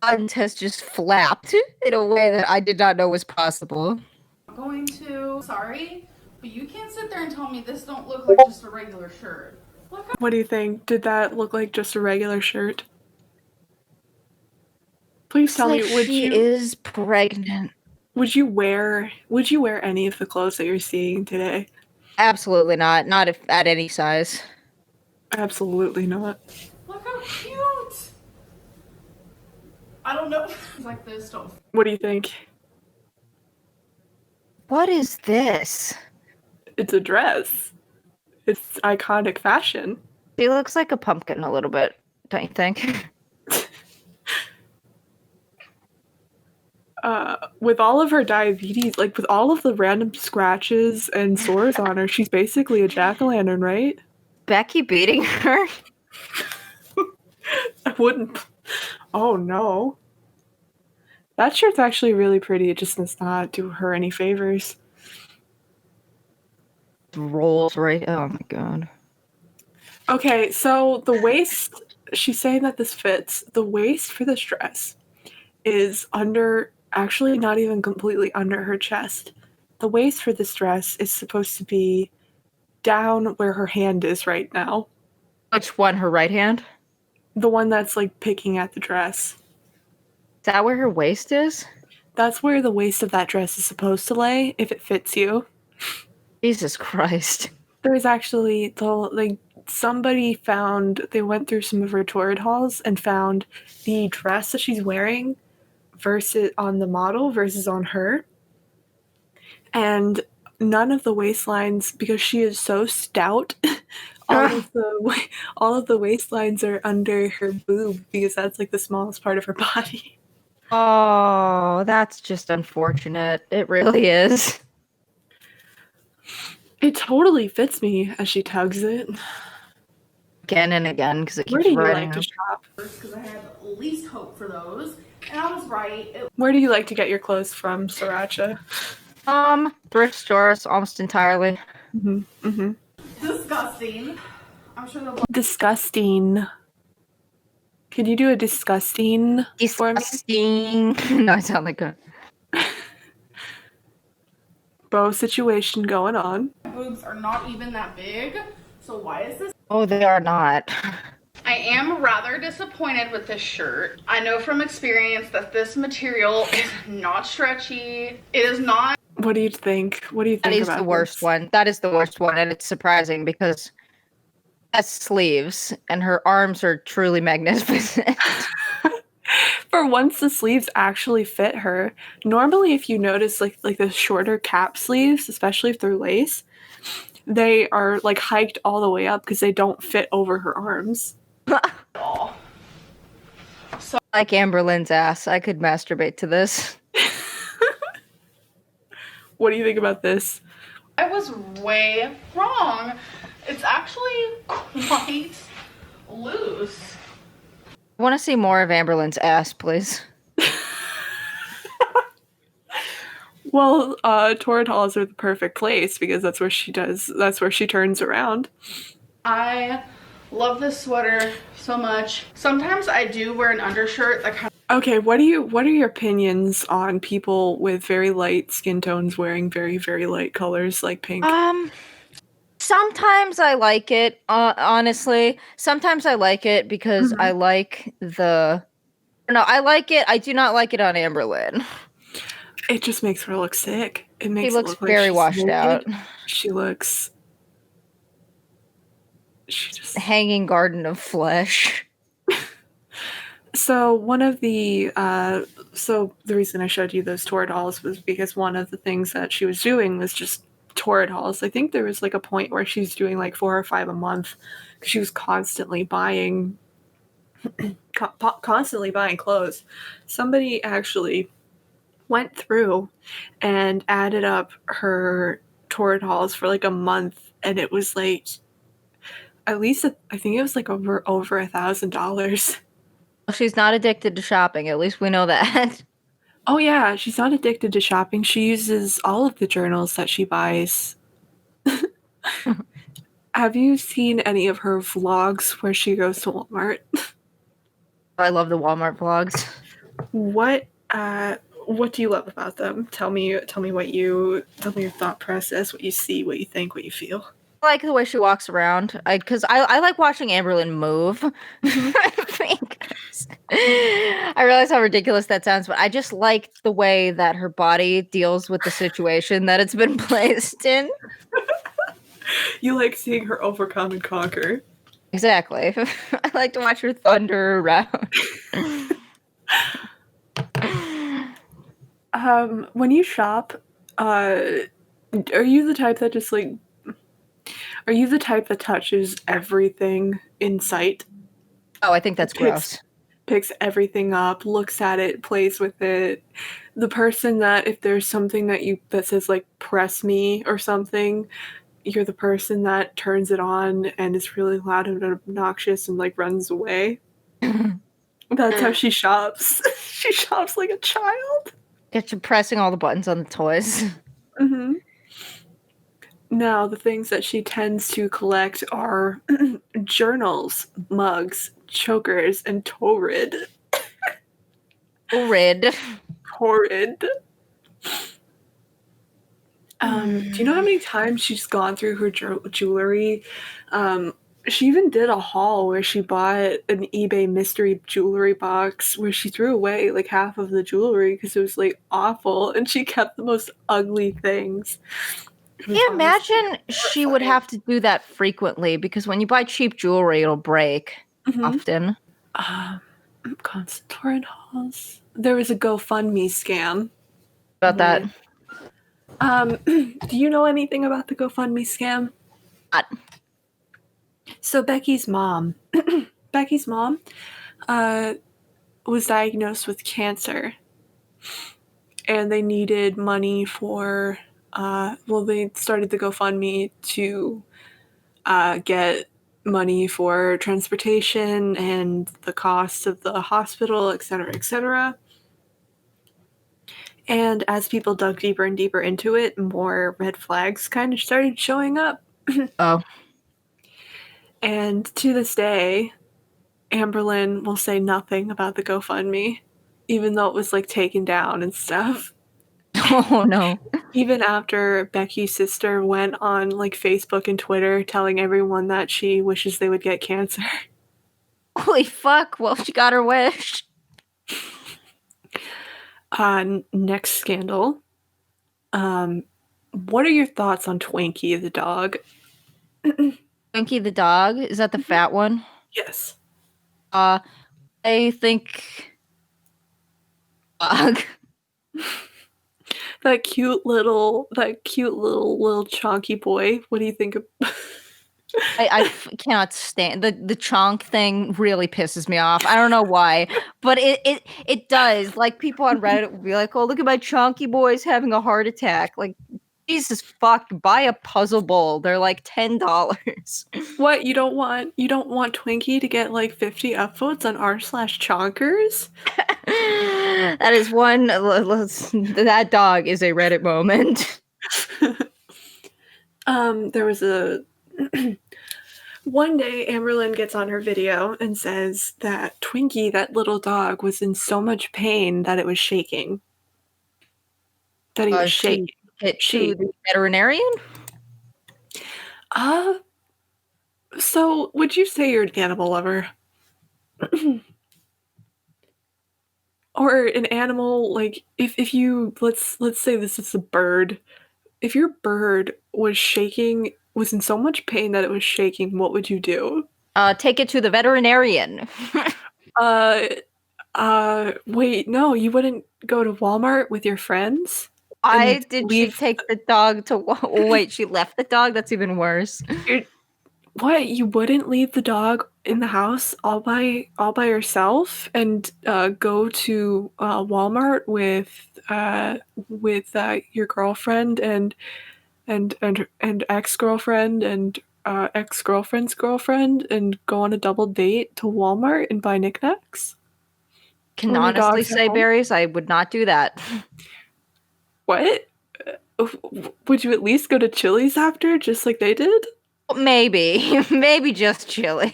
buns has just flapped in a way that I did not know was possible. I'm going to... Sorry, but you can't sit there and tell me this don't look like just a regular shirt. What do you think? Did that look like just a regular shirt? Please tell me, would she you... is pregnant. Would you wear any of the clothes that you're seeing today? Absolutely not. Not if at any size. Absolutely not. Look how cute! I don't know. Like this, don't... What do you think? What is this? It's a dress. It's iconic fashion. She looks like a pumpkin a little bit, don't you think? With all of her diabetes, like with all of the random scratches and sores on her, she's basically a jack-o'-lantern, right? Becky beating her? I wouldn't. Oh no. That shirt's actually really pretty. It just does not do her any favors. Rolls right. Oh my god. Okay, so the waist, she's saying that this fits. The waist for this dress is under, actually not even completely under her chest. The waist for this dress is supposed to be down where her hand is right now. Which one? Her right hand? The one that's like picking at the dress. Is that where her waist is? That's where the waist of that dress is supposed to lay, if it fits you. Jesus Christ. There's actually, they went through some of her torrid hauls and found the dress that she's wearing versus on the model versus on her. And none of the waistlines, because she is so stout, all of the waistlines are under her boob because that's like the smallest part of her body. Oh, that's just unfortunate. It really is. It totally fits me as she tugs it. Again and again, because it Where keeps do you riding like to up. shop? Because I had least hope for those. And I was right. It Where do you like to get your clothes from, Sirancha? Thrift stores almost entirely. was disgusting. I'm sure they'll Disgusting. Can you do a disgusting for me? Disgusting. No, I sound like a Bow situation going on. boobs are not even that big. So why is this? Oh, they are not. I am rather disappointed with this shirt. I know from experience that this material is not stretchy. It is not. What do you think? What do you That think is about the worst this? one. That is the worst one, and it's surprising because that's sleeves, and her arms are truly magnificent. For once, the sleeves actually fit her. Normally, if you notice, like the shorter cap sleeves, especially if they're lace, they are like hiked all the way up because they don't fit over her arms. Like Amberlynn's ass. I could masturbate to this. What do you think about this? I was way wrong. It's actually quite loose. I want to see more of Amberlynn's ass, please. Well, torrid halls are the perfect place because that's where she turns around. I love this sweater so much. Sometimes I do wear an undershirt that kind Okay, what are your opinions on people with very light skin tones wearing very, very light colors like pink? Sometimes I like it, honestly. Sometimes I like it because I like the... No, I like it. I do not like it on Amberlynn. It just makes her look sick. It makes She looks it look like very she's washed naked. out. She just Hanging garden of flesh. So one of the the reason I showed you those torrid halls was because one of the things that she was doing was just torrid halls. I think there was like a point where she was doing like 4 or 5 a month because she was constantly buying constantly buying clothes. Somebody actually went through and added up her torrid halls for like a month, and it was like at least I think it was like over $1,000. She's not addicted to shopping. At least we know that. Oh yeah, she's not addicted to shopping. She uses all of the journals that she buys. Have you seen any of her vlogs where she goes to Walmart? I love the Walmart vlogs. What do you love about them? Tell me your thought process, what you see, what you think, what you feel. I like the way she walks around. I like watching Amberlynn move. I realize how ridiculous that sounds, but I just like the way that her body deals with the situation that it's been placed in. You like seeing her overcome and conquer. Exactly. I like to watch her thunder around. When you shop, are you the type that just like are you the type that touches everything in sight? Oh, I think that's gross. Picks everything up, looks at it, plays with it. The person that if there's something that says like press me or something, you're the person that turns it on and is really loud and obnoxious and like runs away. That's how she shops. She shops like a child. Get you pressing all the buttons on the toys. Mm-hmm. Now, the things that she tends to collect are journals, mugs, chokers, and torrid. Red. Torrid. Do you know how many times she's gone through her jewelry? She even did a haul where she bought an eBay mystery jewelry box where she threw away like half of the jewelry because it was like awful, and she kept the most ugly things. Can you imagine she would have to do that frequently because when you buy cheap jewelry, it'll break often. Constant torrid hauls. There was a GoFundMe scam. About that. Do you know anything about the GoFundMe scam? So Becky's mom was diagnosed with cancer, and they needed money for, they started the GoFundMe to get money for transportation and the cost of the hospital, etc., etc. And as people dug deeper and deeper into it, more red flags kind of started showing up. Oh. And to this day, Amberlynn will say nothing about the GoFundMe, even though it was like taken down and stuff. Oh no. Even after Becky's sister went on like Facebook and Twitter telling everyone that she wishes they would get cancer. Holy fuck. Well, she got her wish. Next scandal. What are your thoughts on Twinkie the dog? Twinkie the dog? Is that the fat one? Yes. I think dog. That cute little chonky boy. What do you think of I cannot stand the chonk thing. Really pisses me off. I don't know why, but it does. Like, people on Reddit will be like, "Oh, look at my chonky boys having a heart attack." Like, Jesus fuck, buy a puzzle bowl. They're like $10. what? You don't want Twinkie to get like 50 upvotes on r/chonkers? That is one. That dog is a Reddit moment. There was a one day Amberlynn gets on her video and says that Twinkie, that little dog, was in so much pain that it was shaking. That he was shaking. Hit to the veterinarian? So would you say you're an animal lover? Or an animal, like, if you, let's say this is a bird. If your bird was in so much pain that it was shaking, what would you do? Take it to the veterinarian. Wait, no, you wouldn't go to Walmart with your friends? Why did she take the dog to wait, she left the dog? That's even worse. What? You wouldn't leave the dog in the house all by yourself and go to Walmart with your girlfriend and ex-girlfriend and ex-girlfriend's girlfriend and go on a double date to Walmart and buy knickknacks? Can honestly say, Berries, I would not do that. What? Would you at least go to Chili's after, just like they did? Maybe. Maybe just Chili's.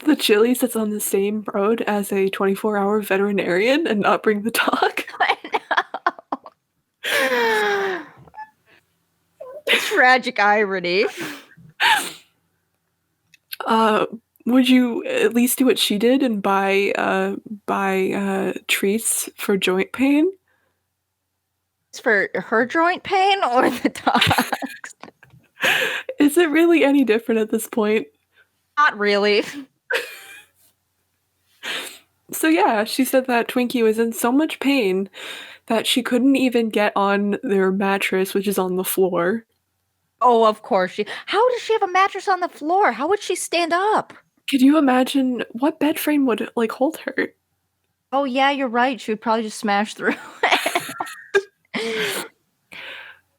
The Chili's that's on the same road as a 24-hour veterinarian and not bring the dog? I know. Tragic irony. Would you at least do what she did and buy treats for joint pain? It's for her joint pain or the dog's? Is it really any different at this point? Not really. So yeah, she said that Twinkie was in so much pain that she couldn't even get on their mattress, which is on the floor. Oh, of course. How does she have a mattress on the floor? How would she stand up? Could you imagine what bed frame would like hold her? Oh yeah, you're right. She would probably just smash through it.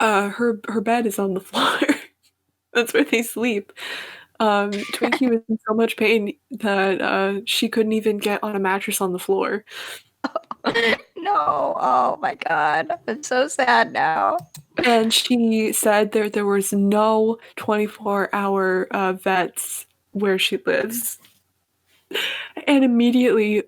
Her bed is on the floor. That's where they sleep. Twinkie was in so much pain that she couldn't even get on a mattress on the floor. No, oh my god. I'm so sad now. And she said there was no 24-hour vets where she lives. And immediately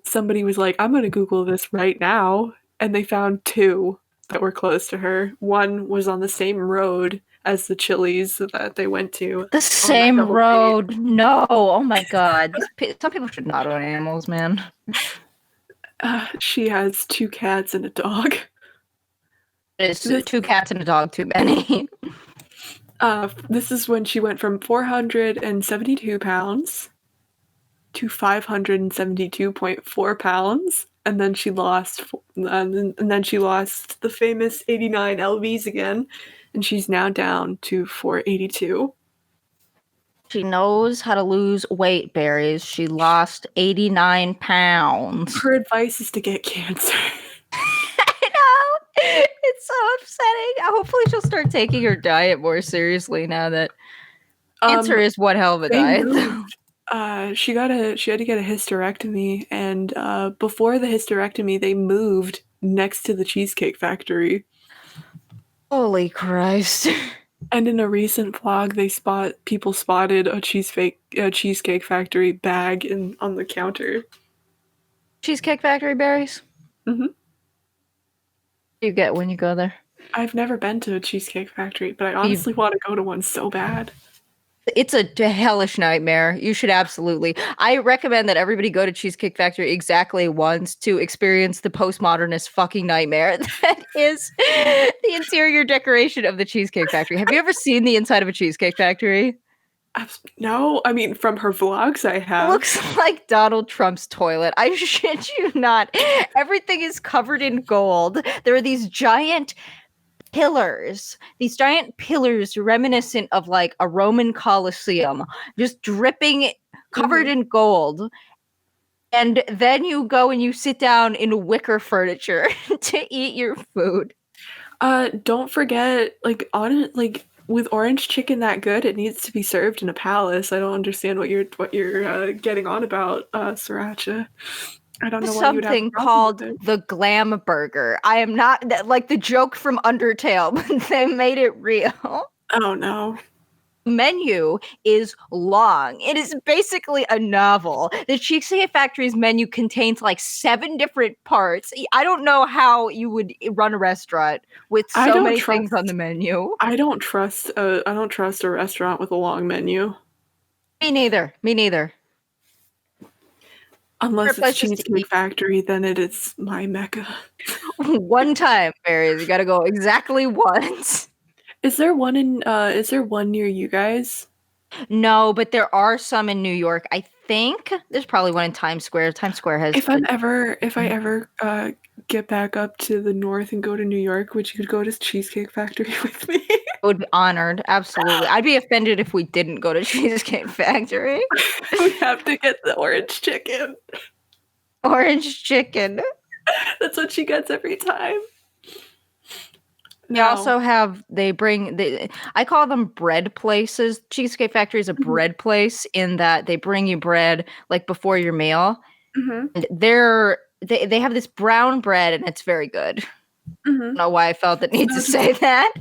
somebody was like, I'm going to Google this right now. And they found two that were close to her. One was on the same road as the Chili's that they went to. The same road. No. Oh my god. Some people should not own animals, man. She has 2 cats and a dog. It's 2 cats and a dog too many. This is when she went from 472 pounds to 572.4 pounds, and then she lost the famous 89 lbs again, and she's now down to 482. She knows how to lose weight, berries. She lost 89 pounds. Her advice is to get cancer. I know. It's so upsetting. Hopefully she'll start taking her diet more seriously now that cancer is one hell of a They diet. moved. She had to get a hysterectomy, and before the hysterectomy, they moved next to the Cheesecake Factory. Holy Christ. And in a recent vlog, people spotted a Cheesecake Factory bag on the counter. Cheesecake Factory berries? Mm-hmm. What do you get when you go there? I've never been to a Cheesecake Factory, but I honestly want to go to one so bad. It's a hellish nightmare. You should absolutely. I recommend that everybody go to Cheesecake Factory exactly once to experience the postmodernist fucking nightmare that is the interior decoration of the Cheesecake Factory. Have you ever seen the inside of a Cheesecake Factory? No, I mean, from her vlogs I have. It looks like Donald Trump's toilet. I shit you not. Everything is covered in gold. There are these giant pillars reminiscent of like a Roman Colosseum, just dripping, covered in gold. And then you go and you sit down in wicker furniture to eat your food. Don't forget, with orange chicken that good, it needs to be served in a palace. I don't understand what you're getting on about, Sirancha. I don't know why you would have something called the glam burger. I am not like the joke from Undertale, but they made it real. Oh no. Menu is long. It is basically a novel. The Cheesecake Factory's menu contains like 7 different parts. I don't know how you would run a restaurant with so many things on the menu. I don't trust a restaurant with a long menu. Me neither. Unless it's Cheesecake Factory, then it is my mecca. One time, berries. You gotta go exactly once. Is there one near you guys? No, but there are some in New York. I think there's probably one in Times Square. Times Square has. If I ever get back up to the north and go to New York, would you go to Cheesecake Factory with me? I would be honored. Absolutely. I'd be offended if we didn't go to Cheesecake Factory. We have to get the orange chicken. Orange chicken. That's what she gets every time. They also have, I call them bread places. Cheesecake Factory is a bread place in that they bring you bread like before your meal. And they have this brown bread and it's very good. I don't know why I felt the need to say that.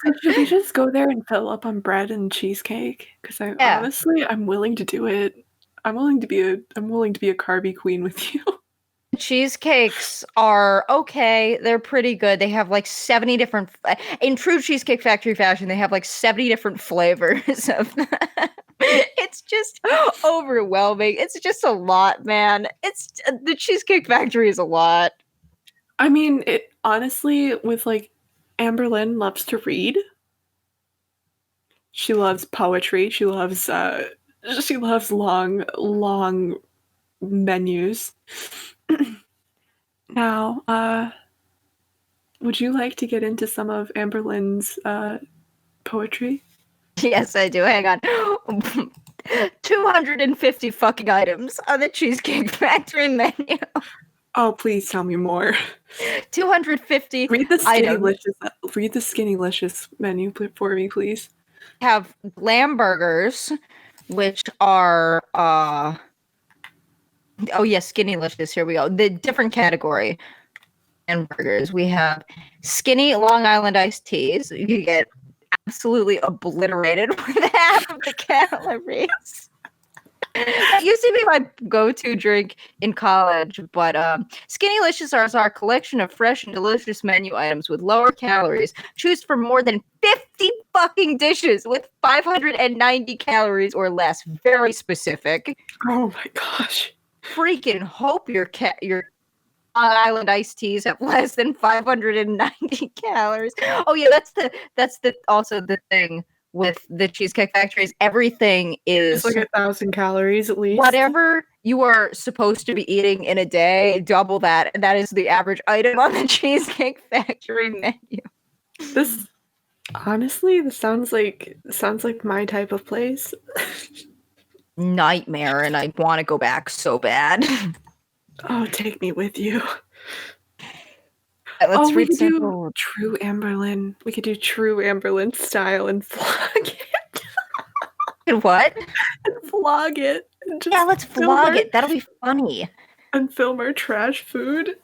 So should we just go there and fill up on bread and cheesecake? Because honestly, I'm willing to do it. I'm willing to be a carby queen with you. Cheesecakes are okay. They're pretty good. They have like 70 different, in true Cheesecake Factory fashion, they have like 70 different flavors of them. It's just overwhelming. It's just a lot, man. The Cheesecake Factory is a lot. I mean, it honestly, with like, Amberlynn loves to read. She loves poetry. She loves long menus. Now, would you like to get into some of Amberlynn's poetry? Yes, I do. Hang on. 250 fucking items on the Cheesecake Factory menu. Oh, please tell me more. 250 Read the items. Skinnylicious menu for me, please. Have glam burgers, which are Skinnylicious. Here we go. The different category hamburgers. We have skinny Long Island iced teas. You get absolutely obliterated with half of the calories. That used to be my go-to drink in college, but Skinnylicious is our collection of fresh and delicious menu items with lower calories. Choose from more than 50 fucking dishes with 590 calories or less. Very specific. Oh my gosh. Freaking hope your Long Island iced teas have less than 590 calories. Oh yeah, that's also the thing with the Cheesecake Factories. Everything is like 1,000 calories at least. Whatever you are supposed to be eating in a day, double that, and that is the average item on the Cheesecake Factory menu. Honestly, this sounds like my type of place. Nightmare, and I want to go back so bad. Oh, take me with you. Let's We read could do some. true Amberlynn. We could do true Amberlynn style and vlog it. What? And vlog it. And just Yeah, let's film vlog it. That'll be funny. And film our trash food.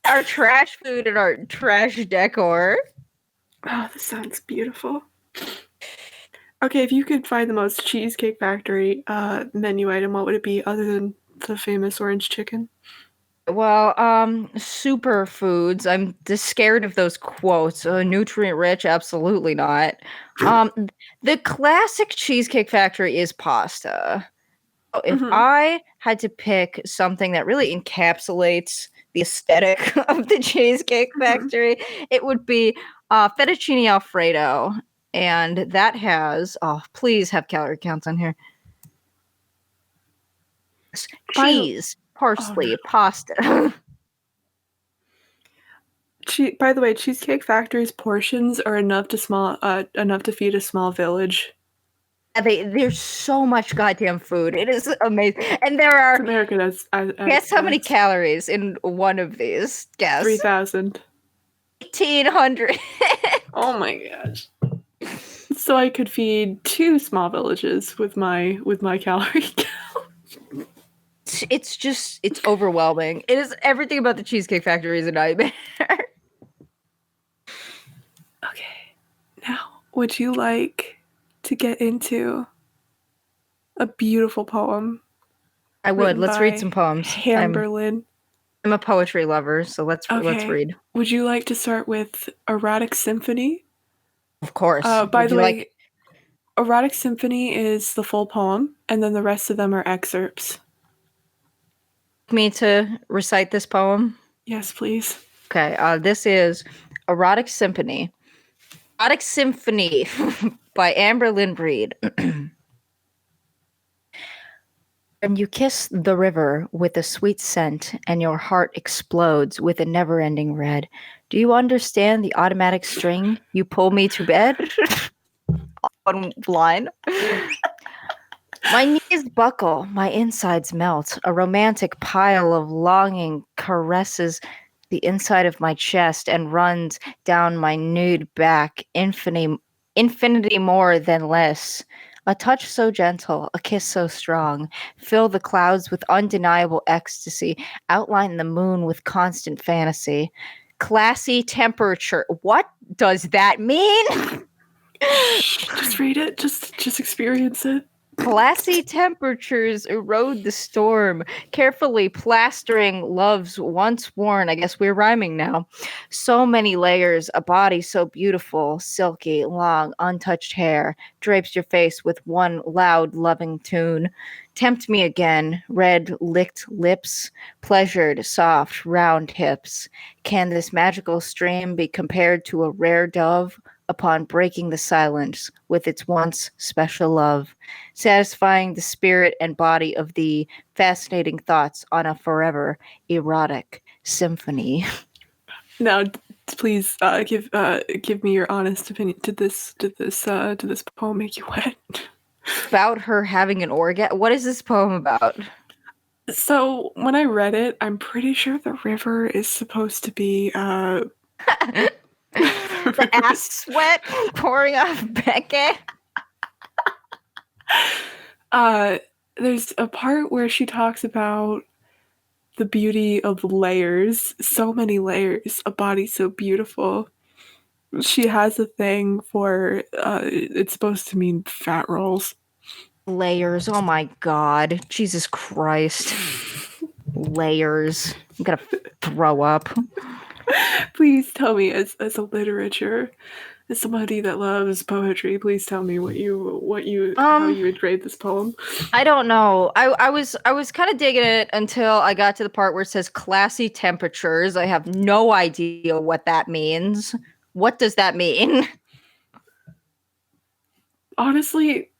Our trash food and our trash decor. Oh, this sounds beautiful. Okay, if you could find the most Cheesecake Factory menu item, what would it be other than the famous orange chicken? Well, superfoods. I'm just scared of those quotes. Nutrient rich, absolutely not. The classic Cheesecake Factory is pasta. If I had to pick something that really encapsulates the aesthetic of the Cheesecake Factory, it would be fettuccine Alfredo. And that has, please have calorie counts on here. Cheese, parsley, pasta. By the way, Cheesecake Factory's portions are enough to feed a small village. There's so much goddamn food. It is amazing. And there are. It's American Guess how many calories in one of these? Guess. 3,000. 1,800. Oh my gosh. So I could feed 2 small villages with my calorie count. It's overwhelming. It is everything about the Cheesecake Factory is a nightmare. Okay. Now, would you like to get into a beautiful poem? I would. Let's read some poems. Amberlynn. I'm a poetry lover, so let's read. Would you like to start with Erotic Symphony? Of course. By the way, Erotic Symphony is the full poem, and then the rest of them are excerpts. Me to recite this poem? Yes, please. Okay, this is Erotic Symphony. Erotic Symphony by Amberlynn Lore. When you kiss the river with a sweet scent and your heart explodes with a never-ending red, do you understand the automatic string you pull me to bed? One line. My knees buckle, my insides melt. A romantic pile of longing caresses the inside of my chest and runs down my nude back, infinity more than less. A touch so gentle, a kiss so strong, fill the clouds with undeniable ecstasy, outline the moon with constant fantasy. Classy temperature. What does that mean? Just read it. Just experience it. Classy temperatures erode the storm, carefully plastering love's once worn. I guess we're rhyming now. So many layers, a body so beautiful, silky, long, untouched hair drapes your face with one loud, loving tune. Tempt me again, red licked lips, pleasured, soft, round hips. Can this magical stream be compared to a rare dove upon breaking the silence with its once special love, satisfying the spirit and body of the fascinating thoughts on a forever erotic symphony? Now, please give me your honest opinion. Did this poem make you wet? About her having an orgasm. What is this poem about? So when I read it, I'm pretty sure the river is supposed to be the ass sweat pouring off Beckett. There's a part where she talks about the beauty of layers. So many layers. A body so beautiful. She has a thing for it's supposed to mean fat rolls. Layers. Oh my god. Jesus Christ. Layers. I'm gonna throw up. Please tell me, as a literature, as somebody that loves poetry, please tell me how you would grade this poem. I don't know. I was kind of digging it until I got to the part where it says classy temperatures. I have no idea what that means. What does that mean? Honestly,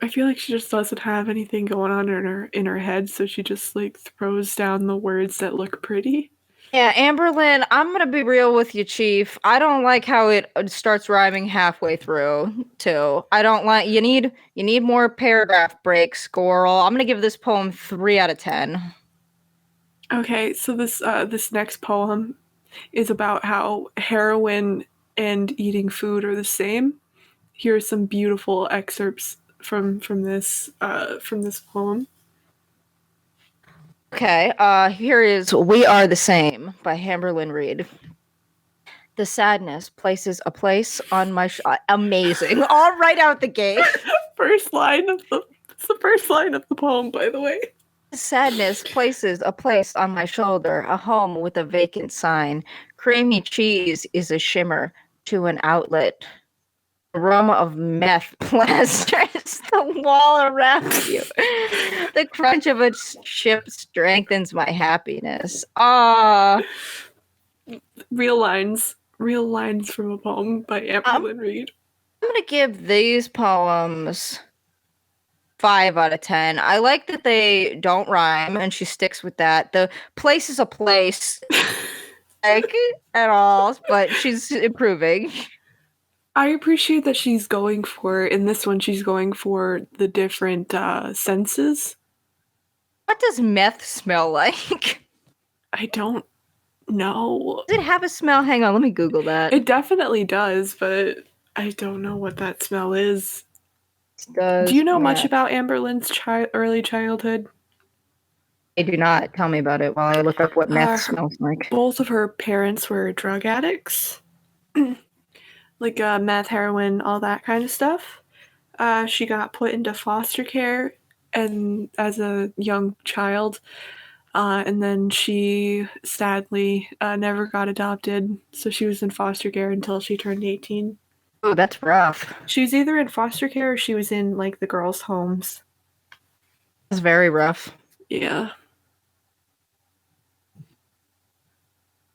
I feel like she just doesn't have anything going on in her head, so she just like throws down the words that look pretty. Yeah, Amberlynn, I'm gonna be real with you, Chief. I don't like how it starts rhyming halfway through, too. I don't like you need more paragraph breaks, Gorl. I'm gonna give this poem 3 out of 10. Okay, so this next poem is about how heroin and eating food are the same. Here are some beautiful excerpts from this poem. Okay, here is We Are the Same by Amberlynn Reed. The sadness places a place on my amazing. All right out the gate. It's the first line of the poem, by the way. Sadness places a place on my shoulder, a home with a vacant sign. Creamy cheese is a shimmer to an outlet. Aroma of meth plasters the wall around you. The crunch of a ship strengthens my happiness. Ah, Real lines from a poem by Amberlynn Reed. I'm gonna give these poems 5 out of 10. I like that they don't rhyme, and she sticks with that. The place is a place, like at all, but she's improving. I appreciate that she's going for in this one. She's going for the different senses. What does meth smell like? I don't know. Does it have a smell? Hang on, let me Google that. It definitely does, but I don't know what that smell is. Does Do you know meth- much about Amberlynn's early childhood? I do not. Tell me about it while I look up what meth smells like. Both of her parents were drug addicts. Like meth, heroin, all that kind of stuff. She got put into foster care and as a young child, and then she sadly never got adopted, so she was in foster care until she turned 18. Oh, that's rough. She was either in foster care or she was in like the girls' homes. That's very rough. Yeah.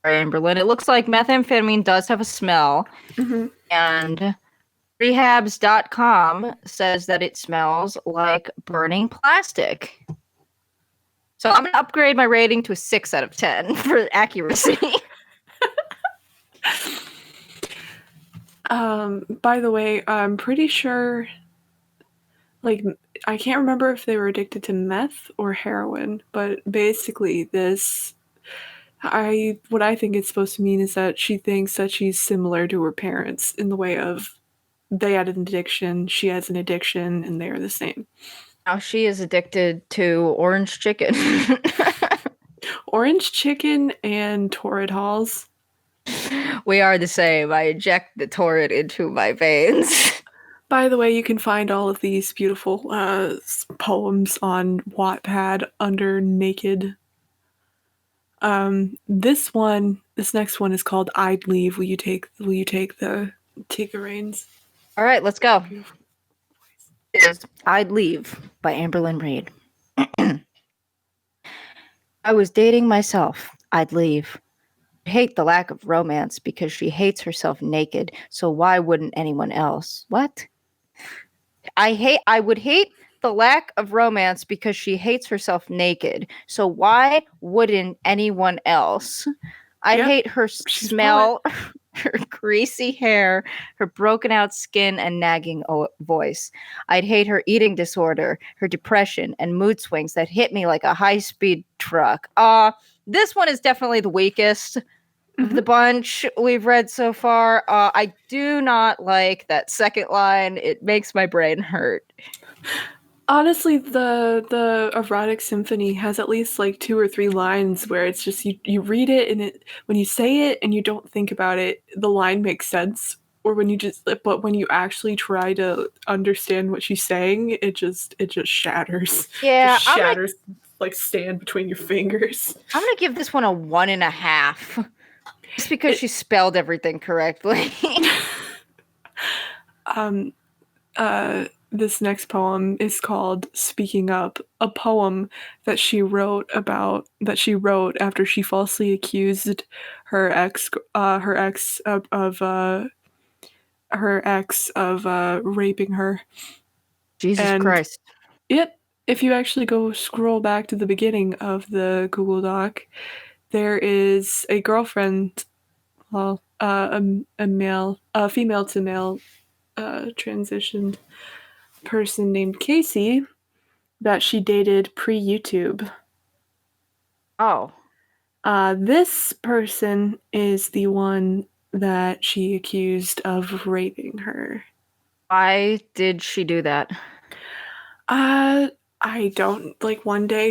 Amberlynn, it looks like methamphetamine does have a smell, and rehabs.com says that it smells like burning plastic. So I'm going to upgrade my rating to a 6 out of 10 for accuracy. By the way, I'm pretty sure, like, I can't remember if they were addicted to meth or heroin, but basically what I think it's supposed to mean is that she thinks that she's similar to her parents in the way of they had an addiction, she has an addiction, and they are the same. Now she is addicted to orange chicken. Orange chicken and torrid halls. We are the same. I inject the torrid into my veins. By the way, you can find all of these beautiful poems on Wattpad under Naked. This next one is called "I'd Leave." Will you take the reins? All right, let's go. I'd Leave by Amberlynn Reed. I was dating myself. I'd leave. I hate the lack of romance because she hates herself naked, so why wouldn't anyone else? What? I would hate the lack of romance because she hates herself naked, so why wouldn't anyone else? I'd hate her smell, her greasy hair, her broken out skin and nagging voice. I'd hate her eating disorder, her depression and mood swings that hit me like a high-speed truck. This one is definitely the weakest of the bunch we've read so far. I do not like that second line. It makes my brain hurt. Honestly, the erotic symphony has at least like 2 or 3 lines where it's just you read it and when you say it and you don't think about it, the line makes sense. Or but when you actually try to understand what she's saying, it just shatters. Yeah, just shatters like sand between your fingers. I'm gonna give this one a 1.5. Just because she spelled everything correctly. This next poem is called "Speaking Up," a poem that she wrote after she falsely accused her ex of raping her. Jesus Christ. Yep. If you actually go scroll back to the beginning of the Google Doc, there is a girlfriend, well, a female to male transitioned person named Casey that she dated pre-YouTube. Oh. This person is the one that she accused of raping her. Why did she do that? I don't, like, one day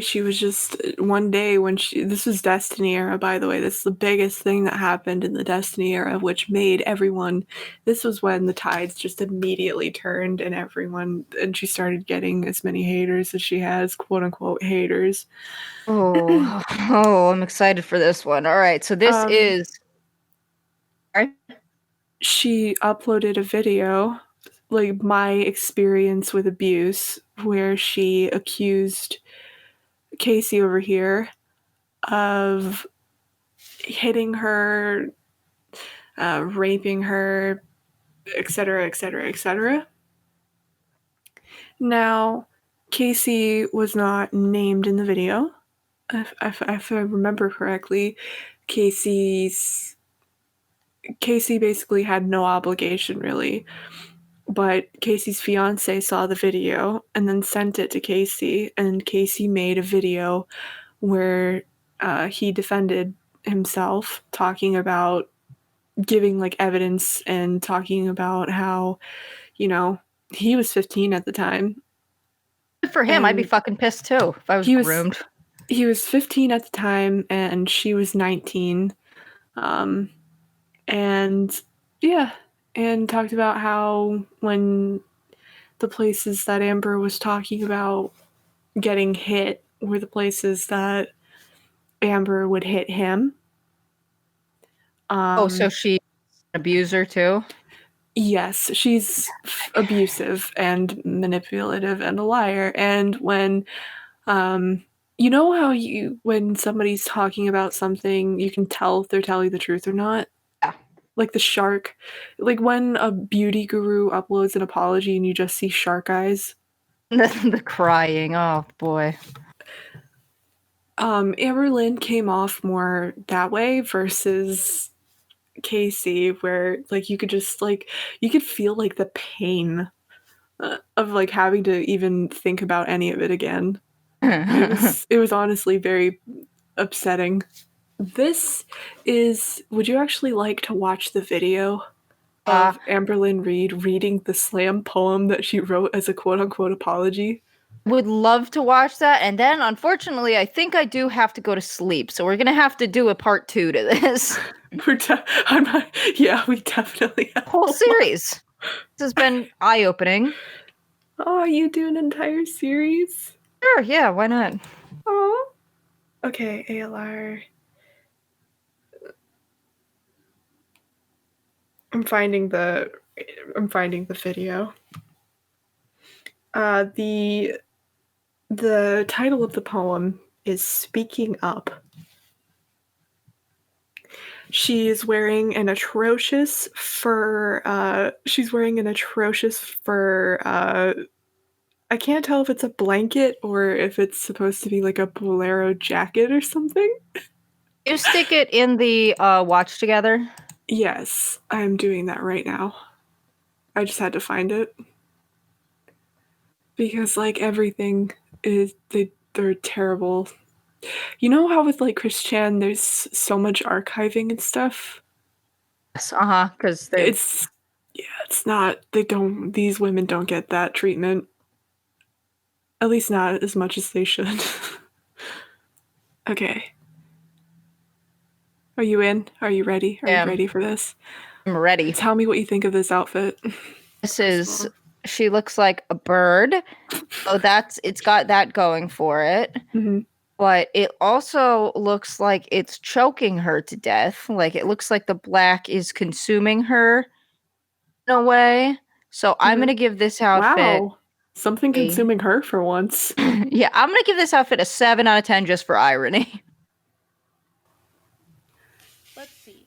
when this was Destiny era, by the way, this is the biggest thing that happened in the Destiny era, which made everyone, this was when the tides just immediately turned and she started getting as many haters as she has, quote unquote haters. Oh, I'm excited for this one. All right, so this is. She uploaded a video, like, my experience with abuse, where she accused Casey over here of hitting her, raping her, etc., etc., etc. Now, Casey was not named in the video. If I remember correctly, Casey basically had no obligation, really. But Casey's fiance saw the video and then sent it to Casey, and Casey made a video where he defended himself, talking about giving, like, evidence and talking about how, you know, he was 15 at the time. Good for him. I'd be fucking pissed too if I was groomed. He was 15 at the time and she was 19. And yeah, and talked about how when the places that Amber was talking about getting hit were the places that Amber would hit him. So she's an abuser too? Yes, she's abusive and manipulative and a liar. And when, you know how when somebody's talking about something, you can tell if they're telling the truth or not? Yeah. Like the shark. Like when a beauty guru uploads an apology and you just see shark eyes. The crying, oh boy. Amberlynn came off more that way versus Casey, where, like, you could just, like, you could feel, like, the pain of, like, having to even think about any of it again. It was honestly very upsetting. Would you actually like to watch the video of Amberlynn reading the slam poem that she wrote as a quote-unquote apology? Would love to watch that, and then unfortunately I think I do have to go to sleep, so we're gonna have to do a part 2 to this. We definitely have whole series. This has been eye-opening. Oh, you do an entire series? Sure, yeah, why not? Oh. Okay, ALR. I'm finding the video. The title of the poem is Speaking Up. She's wearing an atrocious fur, I can't tell if it's a blanket or if it's supposed to be like a bolero jacket or something. You stick it in the watch together? Yes, I'm doing that right now. I just had to find it. Because, like, everything is, they're terrible. You know how with, like, Chris Chan, there's so much archiving and stuff? Yes, because these women don't get that treatment. At least not as much as they should. Okay. Are you in? Are you ready? Are you ready for this? I'm ready. Tell me what you think of this outfit. She looks like a bird. Oh, it's got that going for it. Mm-hmm. But it also looks like it's choking her to death. Like, it looks like the black is consuming her in a way. So I'm going to give this outfit... Wow. Something consuming her for once. Yeah, I'm going to give this outfit a 7 out of 10 just for irony. Let's see.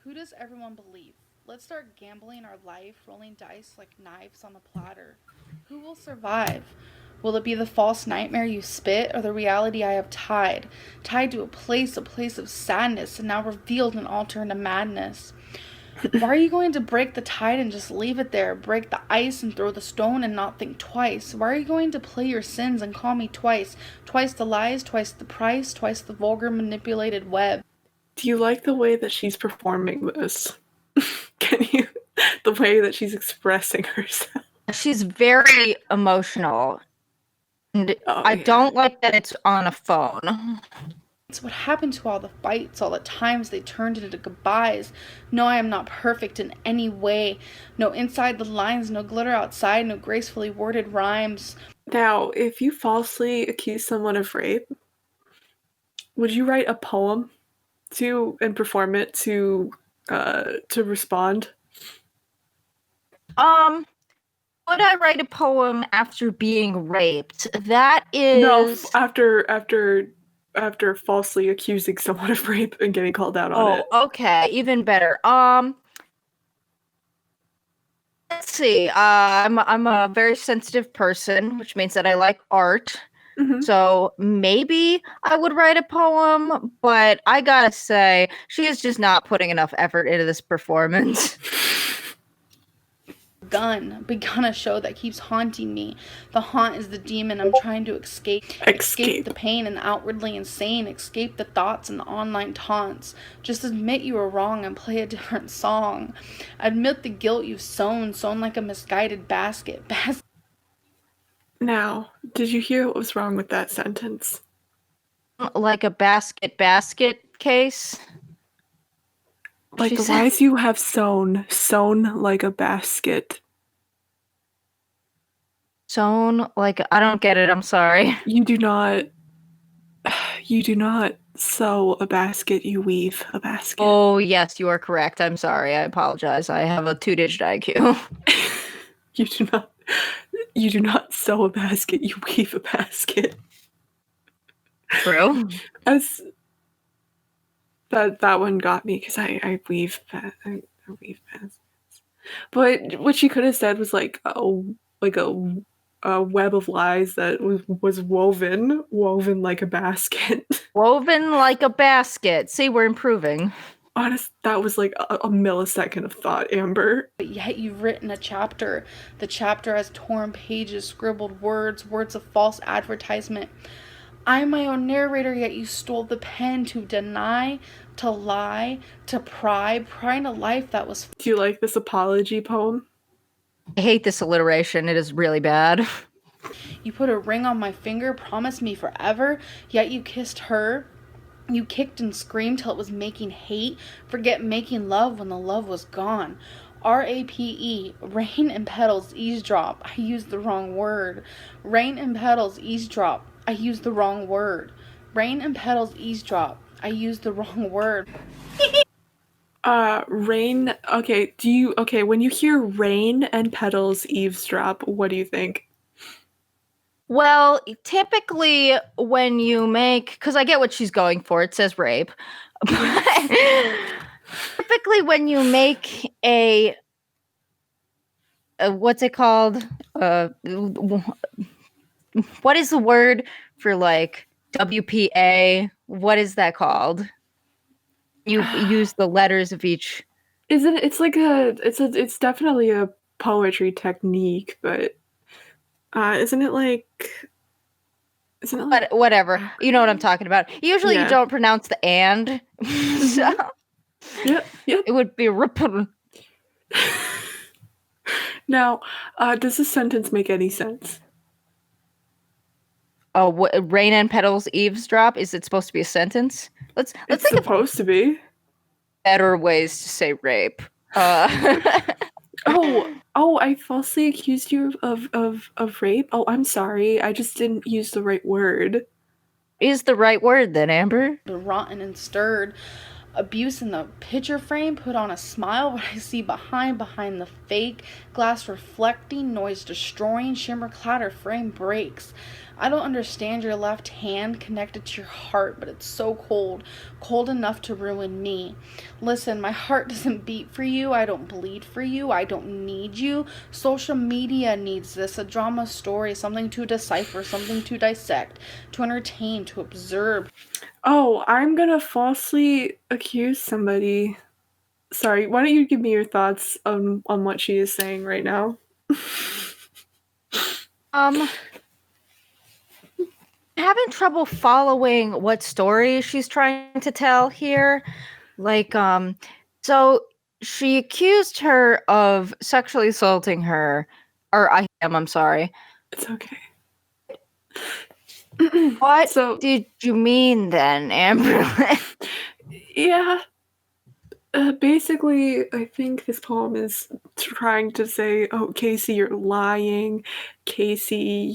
Who does everyone believe? Let's start gambling our life, rolling dice like knives on a platter. Who will survive? Will it be the false nightmare you spit, or the reality I have tied to a place of sadness, and now revealed and altered into madness? Why are you going to break the tide and just leave it there? Break the ice and throw the stone and not think twice? Why are you going to play your sins and call me twice? Twice the lies, twice the price, twice the vulgar manipulated web. Do you like the way that she's performing this? Can you? The way that she's expressing herself. She's very emotional. And I don't like that it's on a phone. It's what happened to all the fights, all the times they turned into goodbyes. No, I am not perfect in any way. No inside the lines, no glitter outside, no gracefully worded rhymes. Now, if you falsely accuse someone of rape, would you write a poem and perform it to respond? Would I write a poem after being raped? That is No, after falsely accusing someone of rape and getting called out on it. Oh, okay, even better. Let's see. I'm a very sensitive person, which means that I like art. Mm-hmm. So maybe I would write a poem, but I gotta say, she is just not putting enough effort into this performance. Begun a show that keeps haunting me. The haunt is the demon I'm trying to escape. Escape the pain and the outwardly insane. Escape the thoughts and the online taunts. Just admit you were wrong and play a different song. Admit the guilt you've sown like a misguided basket. Now, did you hear what was wrong with that sentence? Like a basket case? Like the lines you have sewn like a basket. Sewn like, I don't get it, I'm sorry. You do not sew a basket, you weave a basket. Oh, yes, you are correct. I'm sorry. I apologize. I have a 2-digit IQ. You do not sew a basket, you weave a basket. True. That one got me because I weave baskets. But what she could have said was like a web of lies that was woven like a basket. Woven like a basket. See, we're improving. Honest, that was like a millisecond of thought, Amber. But yet you've written a chapter. The chapter has torn pages, scribbled words of false advertisement. I'm my own narrator, yet you stole the pen to deny, to lie, to pry in a life that was... Do you like this apology poem? I hate this alliteration. It is really bad. You put a ring on my finger, promised me forever, yet you kissed her. You kicked and screamed till it was making hate. Forget making love when the love was gone. RAPE, rain and petals, eavesdrop. I used the wrong word. Rain and petals, eavesdrop. I used the wrong word. Rain and petals, eavesdrop. I used the wrong word. Rain. Okay, when you hear rain and petals eavesdrop, what do you think? Well, typically when you make, because I get what she's going for, it says rape. Typically when you make a what's it called? What is the word for like WPA? What is that called? You use the letters of each. It's definitely a poetry technique, but isn't it like But whatever. You know what I'm talking about. Usually you don't pronounce the and. So Yep. it would be ripple. Now, does this sentence make any sense? Oh, rain and petals eavesdrop? Is it supposed to be a sentence? Let's It's think of supposed to be. better ways to say rape. Oh, I falsely accused you of rape? Oh, I'm sorry. I just didn't use the right word. Is the right word then, Amber? Rotten and stirred. Abuse in the picture frame, put on a smile. What I see behind the fake. Glass reflecting, noise destroying, shimmer clatter, frame breaks. I don't understand your left hand connected to your heart, but it's so cold. Cold enough to ruin me. Listen, my heart doesn't beat for you. I don't bleed for you. I don't need you. Social media needs this. A drama story, something to decipher, something to dissect, to entertain, to observe. Oh, I'm gonna falsely accuse somebody. Sorry, why don't you give me your thoughts on what she is saying right now? I'm having trouble following what story she's trying to tell here. Like, so she accused her of sexually assaulting her, or I'm sorry. It's okay. What So, did you mean then, Amberlynn? yeah, basically, I think this poem is trying to say, "Oh, Casey, you're lying. Casey,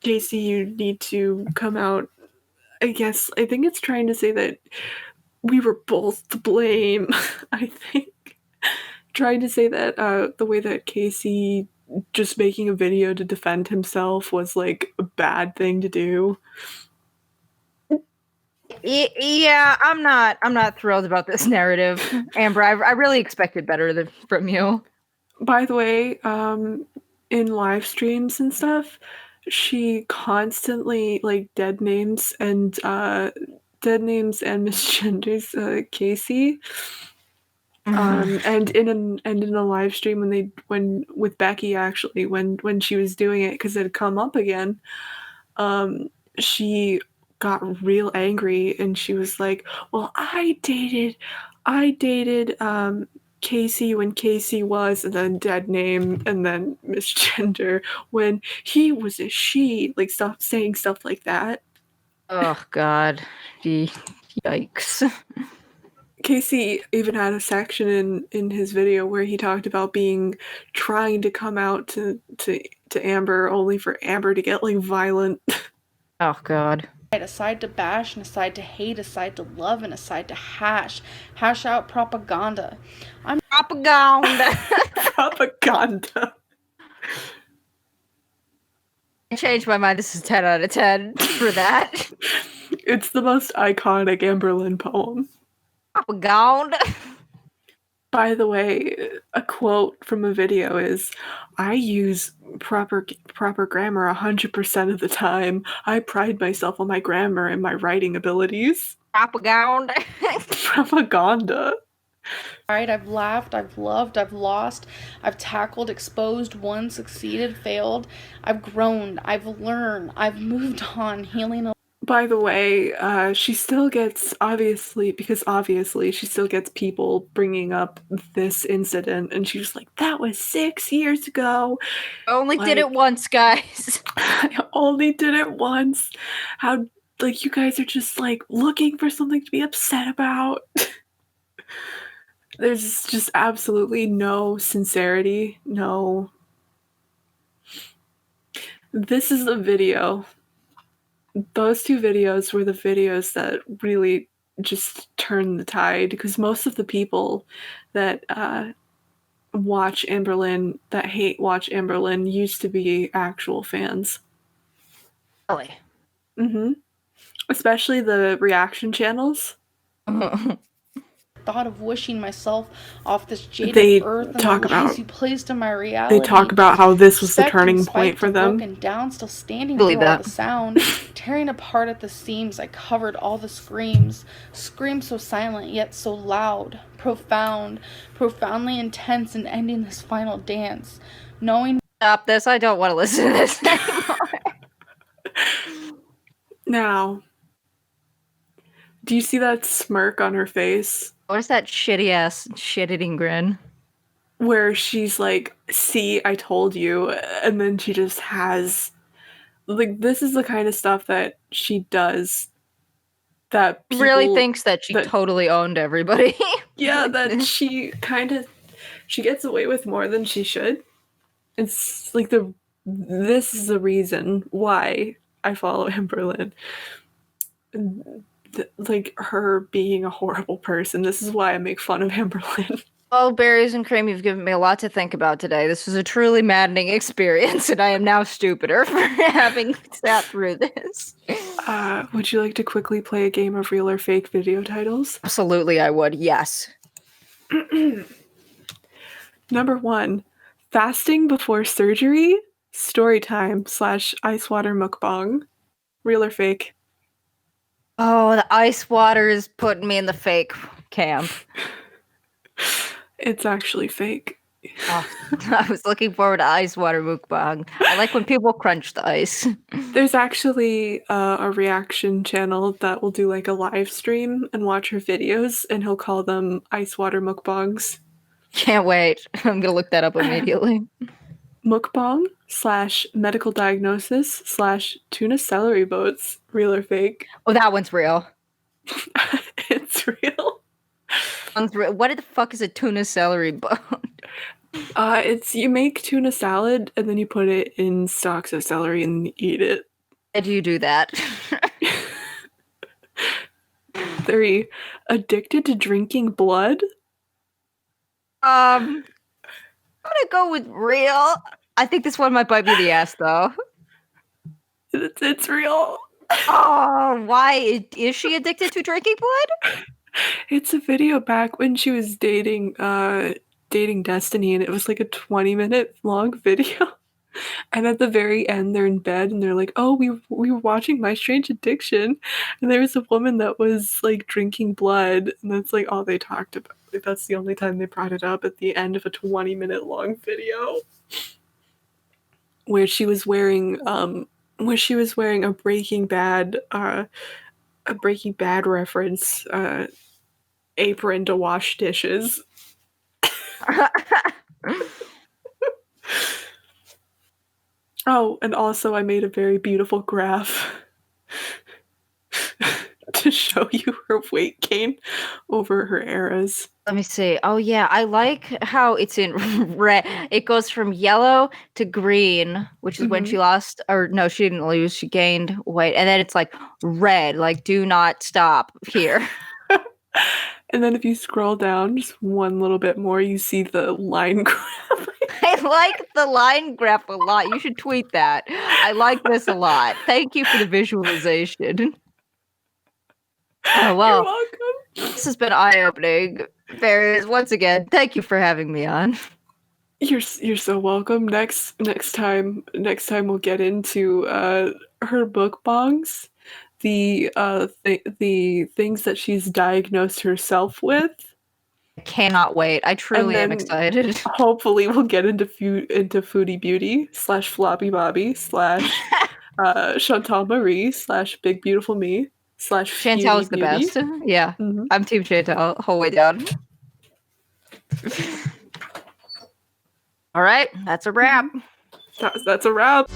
Casey, you need to come out." I think it's trying to say that we were both to blame. I think trying to say that the way that Casey just making a video to defend himself was like a bad thing to do. Yeah, I'm not thrilled about this narrative, Amber. I really expected better from you. By the way, in live streams and stuff, she constantly like dead names and misgenders Casey. And in a live stream when with Becky actually when she was doing it because it had come up again, she got real angry and she was like, "Well, I dated Casey when Casey was," and then dead name and then misgender when he was a she, like stop saying stuff like that. Oh God, yikes! Casey even had a section in his video where he talked about trying to come out to Amber only for Amber to get like violent. Oh God. A side to bash and a side to hate, a side to love and a side to hash out propaganda. I'm Propaganda. Propaganda. I changed my mind. This is 10 out of 10 for that. It's the most iconic Amberlynn poem. Propaganda. By the way, a quote from a video is, "I use proper grammar 100% of the time. I pride myself on my grammar and my writing abilities." Propaganda. Propaganda. right, I've laughed, I've loved, I've lost, I've tackled, exposed, won, succeeded, failed. I've grown, I've learned, I've moved on, healing. By the way, she still gets obviously she still gets people bringing up this incident, and she's like, "That was 6 years ago. I only did it once, guys. I only did it once. How like you guys are just like looking for something to be upset about." There's just absolutely no sincerity. No. This is a video. Those two videos were the videos that really just turned the tide because most of the people that watch Amberlynn, that hate watch Amberlynn, used to be actual fans. Really? Mm-hmm. Especially the reaction channels. Thought of wishing myself off this jaded earth and the lies you placed in my reality. They talk about how this was the turning point for them. Broken down, still standing through all the sound, tearing apart at the seams. I covered all the screams so silent yet so loud, profound, profoundly intense, and ending this final dance, knowing. Stop this! I don't want to listen to this anymore. Now, do you see that smirk on her face? What is that shitty-ass shit-eating grin? Where she's like, "See, I told you," and then she just has... Like, this is the kind of stuff that she does that people... really thinks that she totally owned everybody. Yeah, that she gets away with more than she should. It's like this is the reason why I follow Amberlynn. Like her being a horrible person. This is why I make fun of Amberlynn. Oh, berries and cream, you've given me a lot to think about today. This was a truly maddening experience, and I am now stupider for having sat through this. Would you like to quickly play a game of real or fake video titles? Absolutely, I would. Yes. Number 1, fasting before surgery, story time / ice water mukbang. Real or fake? Oh, the ice water is putting me in the fake camp. It's actually fake. Oh, I was looking forward to ice water mukbang. I like when people crunch the ice. There's actually a reaction channel that will do like a live stream and watch her videos, and he'll call them ice water mukbangs. Can't wait. I'm gonna look that up immediately. Mukbang / medical diagnosis / tuna celery boats. Real or fake? Oh, that one's real. It's real. What the fuck is a tuna celery bone? It's you make tuna salad and then you put it in stalks of celery and eat it. How do you do that? 3, addicted to drinking blood. I'm gonna go with real. I think this one might bite me in the ass, though. It's real. Oh, why is she addicted to drinking blood? It's a video back when she was dating Destiny, and it was like a 20-minute long video. And at the very end, they're in bed and they're like, "Oh, we were watching My Strange Addiction," and there was a woman that was like drinking blood, and that's like all they talked about. Like, that's the only time they brought it up at the end of a 20-minute long video, where she was wearing a Breaking Bad reference apron to wash dishes. Oh, and also I made a very beautiful graph to show you her weight gain over her eras. Let me see. Oh yeah, I like how it's in red. It goes from yellow to green, which is when she lost, or no, she didn't lose. She gained weight, and then it's like red, like do not stop here. And then if you scroll down just one little bit more, you see the line graph. I like the line graph a lot. You should tweet that. I like this a lot. Thank you for the visualization. Oh well, You're welcome. this has been eye-opening. Barry, once again, thank you for having me on. You're so welcome. Next time we'll get into her book bongs, the things that she's diagnosed herself with. I cannot wait. I truly am excited. Hopefully we'll get into Foodie Beauty / Floppy Bobby / Chantal Marie / Big Beautiful Me / Chantal is the best. Yeah, I'm Team Chantal whole way down. All right, that's a wrap. That's a wrap.